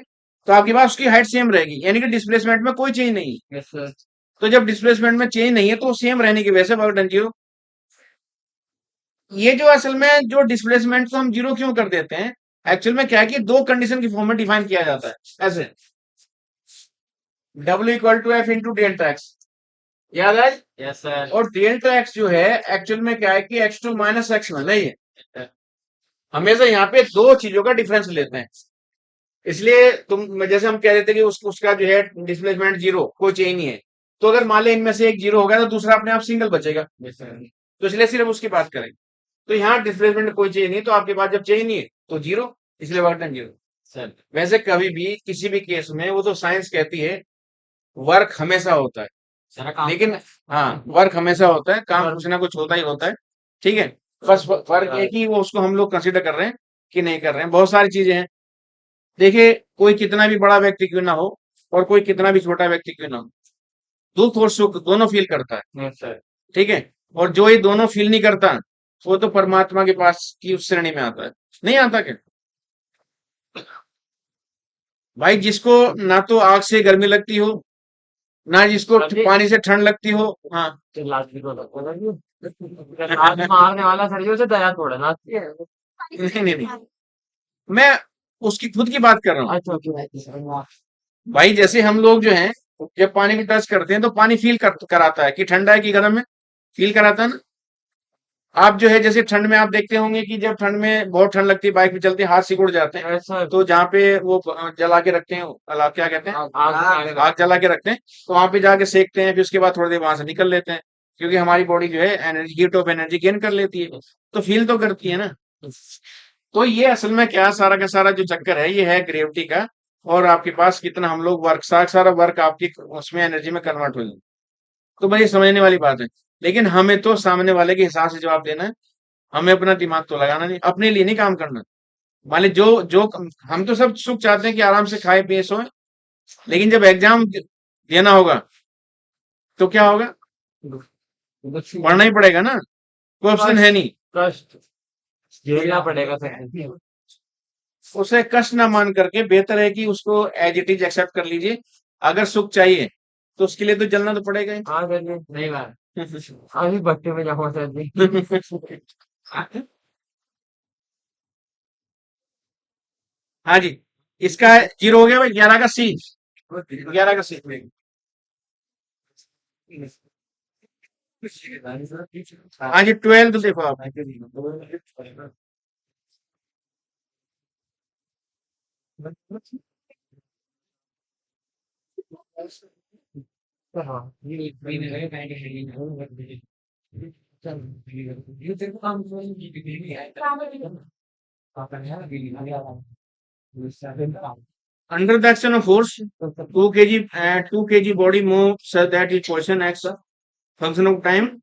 तो आपके पास उसकी हाइट सेम रहेगी, यानी कि डिस्प्लेसमेंट में कोई चेंज नहीं है। Yes sir. तो जब डिस्प्लेसमेंट में चेंज नहीं है तो सेम रहने की वजह से वर्क डन जीरो। ये जो असल में जो डिस्प्लेसमेंट को हम जीरो क्यों कर देते हैं, एक्चुअल में क्या है कि दो कंडीशन की फॉर्म में डिफाइन किया जाता है ऐसे, W equal to F into delta X, याद है? Yes sir. और डेल्टा एक्स जो है एक्चुअल में क्या है कि एक्स टू माइनस एक्स में नहीं है, हमेशा यहाँ पे दो चीजों का डिफरेंस लेते हैं। इसलिए तुम जैसे हम कह देते हैं कि उसका जो है डिस्प्लेसमेंट जीरो, कोई चेंज नहीं है। तो अगर मान लें इनमें से एक जीरो हो गया तो दूसरा अपने आप सिंगल बचेगा, यस सर। तो इसलिए सिर्फ उसकी बात करें। तो यहाँ डिस्प्लेसमेंट कोई चेंज नहीं, तो आपके पास जब चेंज नहीं है तो जीरो, इसलिए वर्क डन जीरो। सर वैसे कभी भी किसी भी केस में वो तो साइंस कहती है वर्क हमेशा होता है, सारा काम लेकिन हाँ, वर्क हमेशा होता है, काम कुछ ना कुछ होता ही होता है, ठीक है। बस फर्क है कि वो उसको हम लोग कंसिडर कर रहे हैं कि नहीं कर रहे हैं। बहुत सारी चीजें हैं। देखिए, कोई कितना भी बड़ा व्यक्ति क्यों ना हो और कोई कितना भी छोटा व्यक्ति क्यों ना हो, दुख और सुख दोनों फील करता है, यस सर। ठीक है। और जो ये दोनों फील नहीं करता, वो तो परमात्मा के पास की उस श्रेणी में आता है। नहीं आता क्या भाई? जिसको ना तो आग से गर्मी लगती हो, ना जिसको अभी पानी से ठंड लगती हो। हाँ। तो लास्ट भी तो लगता है कि आज मारने वाला सरियों से दया थोड़ा नाचती है। नहीं नहीं नहीं, मैं उसकी खुद की बात कर रहा हूँ। अच्छा ओके। भाई जैसे हम लोग जो हैं, जब पानी को टच करते हैं तो पानी फील कराता है कि ठंडा है कि गर्म है, फील कराता है ना। आप जो है जैसे ठंड में आप देखते होंगे कि जब ठंड में बहुत ठंड लगती है, बाइक पे चलते हैं, हाथ सिकुड़ जाते हैं, ऐसा तो जहाँ पे वो जला के रखते हैं, क्या कहते हैं, आग जला के रखते हैं, तो वहां पे जाके सेकते हैं, फिर उसके बाद थोड़ी देर वहां से निकल लेते हैं, क्योंकि हमारी बॉडी जो है energy, heat of energy gain कर लेती है, तो फील तो करती है ना। तो ये असल में क्या, सारा का सारा जो चक्कर है, ये है ग्रेविटी का। और आपके पास कितना हम लोग वर्क, सारा वर्क आपकी उसमें एनर्जी में कन्वर्ट हो जाए, तो भाई ये समझने वाली बात है। लेकिन हमें तो सामने वाले के हिसाब से जवाब देना है, हमें अपना दिमाग तो लगाना नहीं, अपने लिए नहीं काम करना। मान ली जो जो हम तो सब सुख चाहते हैं कि आराम से खाए पिए सोए, लेकिन जब एग्जाम देना होगा तो क्या होगा? पढ़ना ही पड़ेगा ना, कोई ऑप्शन है नहीं। कष्ट झेलना पड़ेगा सर। उसे कष्ट ना मान करके बेहतर है कि उसको एज इट इज एक्सेप्ट कर लीजिए। अगर सुख चाहिए तो उसके लिए तो जलना तो पड़ेगा ही। हाँ सर जी सही बात। अभी भट्टे में जाऊंगा सर जी। हाँ जी, इसका 0 हो गया भाई, 11 का सी, 11 का सी। हाँ जी, 12 देखो आप। हाँ ये भी मेरे बैंक है चल ये तेरे को काम नहीं है पापा ने अभी आ गया Under the action of force, 2 kg 2 kg body move such that its position x function of time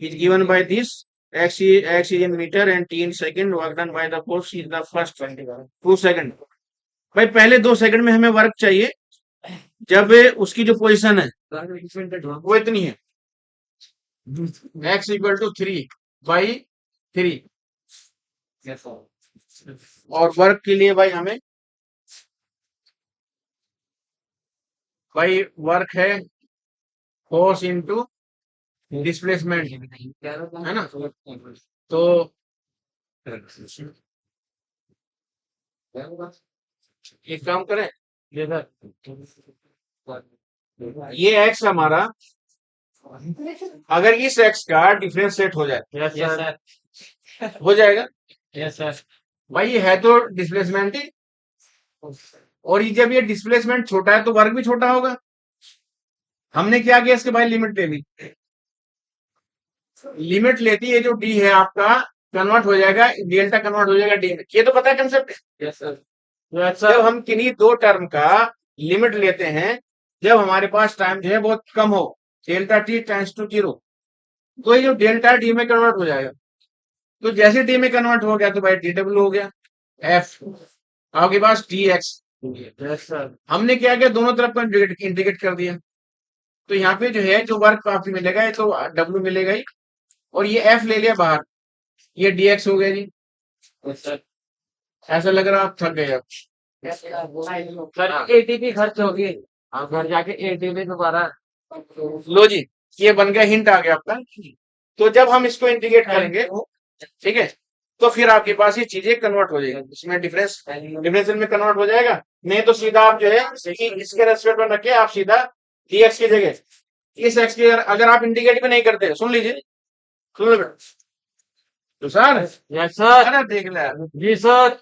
is given by this. X is in meter and t in second. Work done by the force is the first 2 second. भाई पहले 2 second में हमें work चाहिए, जब उसकी जो position है वो इतनी है, x इक्वल टू 3/3। और वर्क के लिए भाई हमें, भाई वर्क है फोर्स इनटू डिस्प्लेसमेंट, है ना। तो एक काम करें, ये सर ये x हमारा, अगर इस x का डिफरेंशिएट हो जाए, यस यस सर सर हो जाएगा यस सर भाई, ये है तो डिस्प्लेसमेंट ही। और ये जब ये डिस्प्लेसमेंट छोटा है तो वर्क भी छोटा होगा। हमने क्या किया, इसके भाई लिमिट ले ली, लिमिट लेती है जो डी है आपका, कन्वर्ट हो जाएगा डेल्टा, कन्वर्ट हो जाएगा डी में। ये तो पता है कंसेप्ट। यस सर जब हम किन्हीं दो टर्म का लिमिट लेते हैं, जब हमारे पास टाइम जो है बहुत कम हो, डेल्टा टी टाइम्स टू 0, तो ये जो डेल्टा डी में कन्वर्ट हो जाएगा। तो जैसे डी में कन्वर्ट हो गया तो भाई डी डब्ल्यू हो गया, एफ आपके पास टी एक्स। यस सर हमने क्या किया, दोनों तरफ का इंटीग्रेट कर दिया, तो यहाँ पे जो है जो वर्क आपको मिलेगा ये तो डब्ल्यू मिलेगा ही, और ये एफ ले लिया बाहर, ये डी एक्स हो गया जी। यस सर ऐसा लग रहा आप थक गए अब। सर एटीपी खर्च होगी, आप घर जाके एटीपी दोबारा। लो जी, ये बन गया, हिंट आ गया आपका। तो जब हम इसको इंटीग्रेट करेंगे, ठीक है, तो फिर आपके पास ये चीजें कन्वर्ट हो जाएगी, इसमें डिफरेंशियल में कन्वर्ट हो जाएगा। नहीं तो सीधा आप जो है इसके रेस्पेक्ट में रखे आप सीधा dx की जगह इस x की अगर आप इंटीग्रेट भी नहीं करते, सुन लीजिए, सुन लो बेटा, तो सर यस सर अरे देख ले, जी सर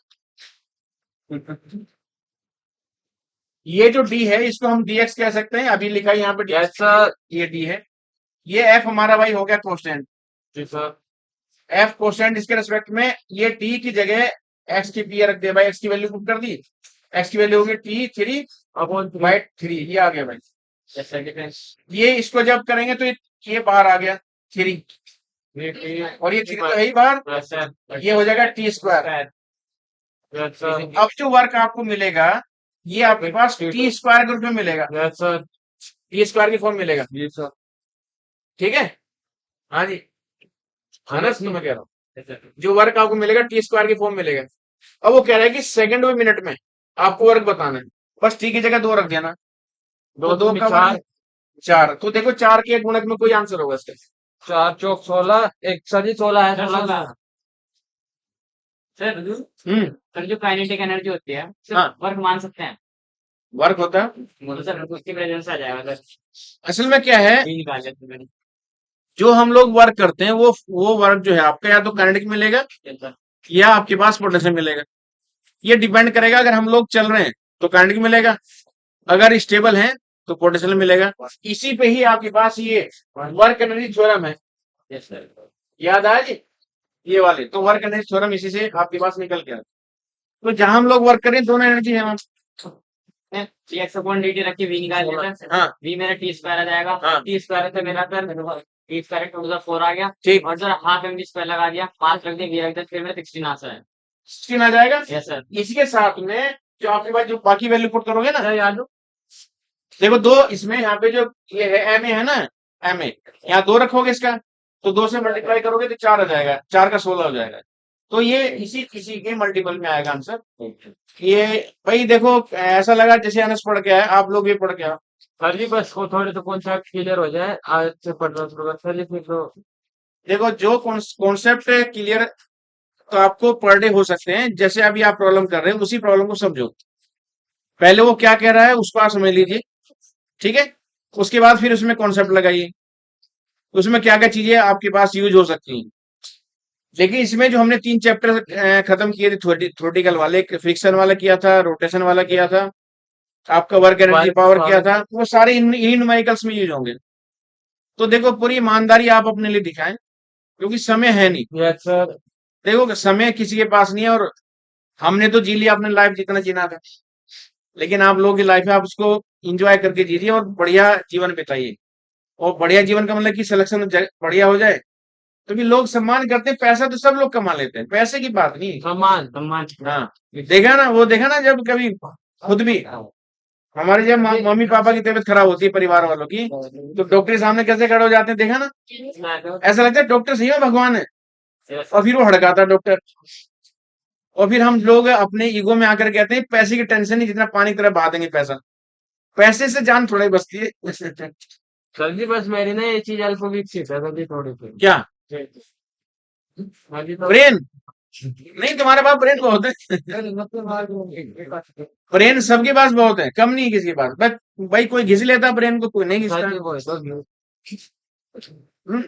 ये जो d है इसको हम dx कह सकते हैं, अभी लिखा है यहाँ पे यस dx, सर ये d है, ये f हमारा भाई हो गया कांस्टेंट, जी सर f कांस्टेंट, इसके रेस्पेक्ट में ये t की जगह x की p रख दिया भाई, x की वैल्यू पुट कर दी, x की वैल्यू होगी t 3 अपॉन बाई 3, ये आ गया भाई। Yes, sir, difference. ये इसको जब करेंगे तो ये बाहर आ गया 3 और ये 3 तो है ही बाहर, यस सर, ये हो जाएगा टी स्क्वायर। यस सर, अब जो वर्क आपको मिलेगा ये आपके पास टी स्क्वायर के रूप में मिलेगा, यस सर, टी स्क्वायर की फॉर्म मिलेगा। जी सर, ठीक है, हाँ जी, है ना, तो मैं कह रहा हूँ Yes, sir. जो वर्क आपको मिलेगा टी स्क्वायर की फॉर्म मिलेगा। अब वो कह रहा है कि सेकंड में मिनट में आपको वर्क बताना है, बस टी की जगह 2 रख देना, तो 2 दूनी का चार, वर्ग 4। तो देखो 4 के गुणक में कोई आंसर होगा इसका। 4 चौक 16, एक सर जी 16 है, 16 सर सर जो काइनेटिक एनर्जी होती है सिर्फ हाँ। वर्क मान सकते हैं वर्क होता है, तो सर उसकी प्रेजेंस आ जाएगा सर असल में क्या है, ये निकाल लेते हैं मैंने जो हम लोग वर्क करते हैं वो वर्क जो है आपका या तो काइनेटिक मिलेगा Yes, sir. या आपके पास पोटेंशियल मिलेगा। ये डिपेंड करेगा, अगर हम लोग चल रहे हैं तो काइनेटिक मिलेगा, अगर स्टेबल हैं तो पोटेंशियल मिलेगा। इसी पे ही आपके पास ये वर्क एनर्जी थ्योरम है, Yes, sir. याद आया जी, ये वाले तो वर्क एनर्जी थ्योरम इसी से आपके पास निकल के आया। तो जहां हम लोग वर्क करें दोनों एनर्जी है वहां। एक्स अपॉन dt रख के v निकाल लेते हैं हाँ v मेरा टी स्क्वायर आ जाएगा हाँ। टी स्क्वायर से मेरा sir T square to the 4 आ गया ठीक, और सर हाफ md स्क्वायर लगा दिया 5 रख दिया v रख दिया फिर मेरा 16 आंसर है 16 आ जाएगा। यस सर इसके साथ में जो आपके पास जो बाकी वैल्यू पुट करोगे ना, सर याद हो, देखो 2 इसमें यहाँ पे जो ये है एम ए है ना, एम ए यहाँ 2 रखोगे इसका, तो 2 से मल्टीप्लाई करोगे तो 4 आ जाएगा, 4 का 16 हो जाएगा। तो ये इसी इसी के मल्टीपल में आएगा आंसर। ये भाई देखो ऐसा लगा जैसे अनस पढ़ के आए, आप लोग भी पढ़ के आओ। सर जी बस वो थोड़े तो कॉन्सेप्ट क्लियर हो जाए, आज से पढ़ना शुरू कर सर जी, फिर तो देखो जो कॉन्सेप्ट क्लियर तो आपको पर डे हो सकते हैं, जैसे अभी आप प्रॉब्लम कर रहे हैं उसी प्रॉब्लम को समझो, पहले वो क्या कह रहा है उसको आप समझ लीजिए, ठीक है, उसके बाद फिर उसमें कॉन्सेप्ट लगाइए, उसमें क्या क्या चीजें आपके पास यूज हो सकती हैं। लेकिन इसमें जो हमने 3 चैप्टर खत्म किए थे थ्योरेटिकल वाले, फ्रिक्शन वाला किया था, रोटेशन वाला किया था, आपका वर्क एनर्जी पावर किया था, वो सारे इन्हीं न्यूमेरिकल्स में यूज होंगे। तो देखो पूरी ईमानदारी आप अपने लिए दिखाएं, क्योंकि समय है नहीं। यस सर, देखो समय किसी के पास नहीं है, और हमने तो जी लिया अपने लाइफ जितना जीना था, लेकिन आप लोगों की लाइफ है, आप उसको एंजॉय करके जीजिए और बढ़िया जीवन बिताइए। और बढ़िया जीवन का मतलब कि सिलेक्शन बढ़िया हो जाए, क्योंकि लोग सम्मान करते हैं, पैसा तो सब लोग कमा लेते हैं, पैसे की बात नहीं। सम्मान, सम्मान हाँ, देखा ना जब कभी खुद भी हमारे जब मम्मी पापा की तबीयत खराब होती है परिवार वालों की, तो डॉक्टर के सामने कैसे खड़े हो जाते हैं, देखा ना, ऐसा लगता है डॉक्टर सही में भगवान है, और फिर वो हड़काता है डॉक्टर। और फिर हम लोग अपने ईगो में आकर कहते हैं पैसे की टेंशन नहीं, जितना पानी की तरह बहा देंगे पैसा, पैसे से जान थोड़ा ही बचती है। सर जी बस मेरी ना ये चीज अल्प विकसित है सर जी, थोड़ी सी क्या सर जी तो ब्रेन नहीं, तुम्हारे पास ब्रेन बहुत है, ब्रेन सबके पास बहुत है, कम नहीं है किसी के पास, बस भाई कोई घिस लेता ब्रेन को, कोई नहीं सर जी घिसता। वो तो हम्म,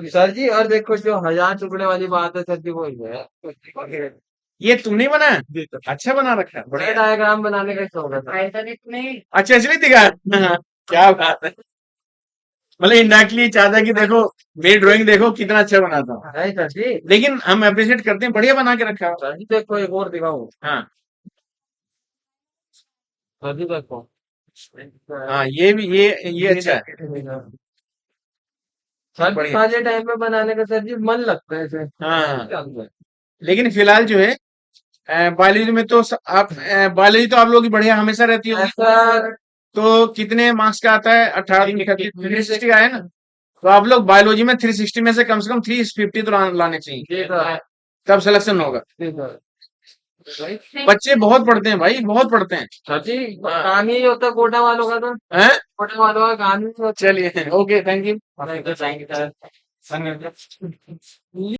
सर जी, और देखो जो 1000 टुकड़े वाली बात है सर जी, वो ही है, ये तुमने बनाया, अच्छा बना रखा है, ये बढ़िया। डायग्राम बनाने का शौक है सर। ऐसा नहीं अच्छा इसलिए दिखाया, हाँ, क्या बात है, मतलब इनडायरेक्टली चाहता है कि देखो मेरी ड्राइंग देखो कितना अच्छा बनाता हूँ, है सर जी, लेकिन हम अप्रिशिएट करते हैं, बढ़िया बना के रखा है। सर जी देखो एक और दिखाऊं, हाँ सर जी देखो, हाँ, ये भी ये अच्छा है, सर जी बढ़िया। खाली टाइम में बनाने का सर जी मन लगता है इसे। हाँ लेकिन फिलहाल जो है बायोलॉजी में तो आप बायोलॉजी तो आप लोगों की बढ़िया हमेशा रहती होगी, सर तो कितने मार्क्स का आता है, 18 360 का है ना, तो आप लोग बायोलॉजी में 360 में से कम 350 तो लाने चाहिए, जी सर, तब सिलेक्शन होगा। जी सर, बच्चे बहुत पढ़ते हैं भाई, बहुत पढ़ते हैं। सर जी काम ही होता है कोटा वालों का, तो हैं? कोटा वालों का काम ही होता चलिए okay, thank you. Thank you sir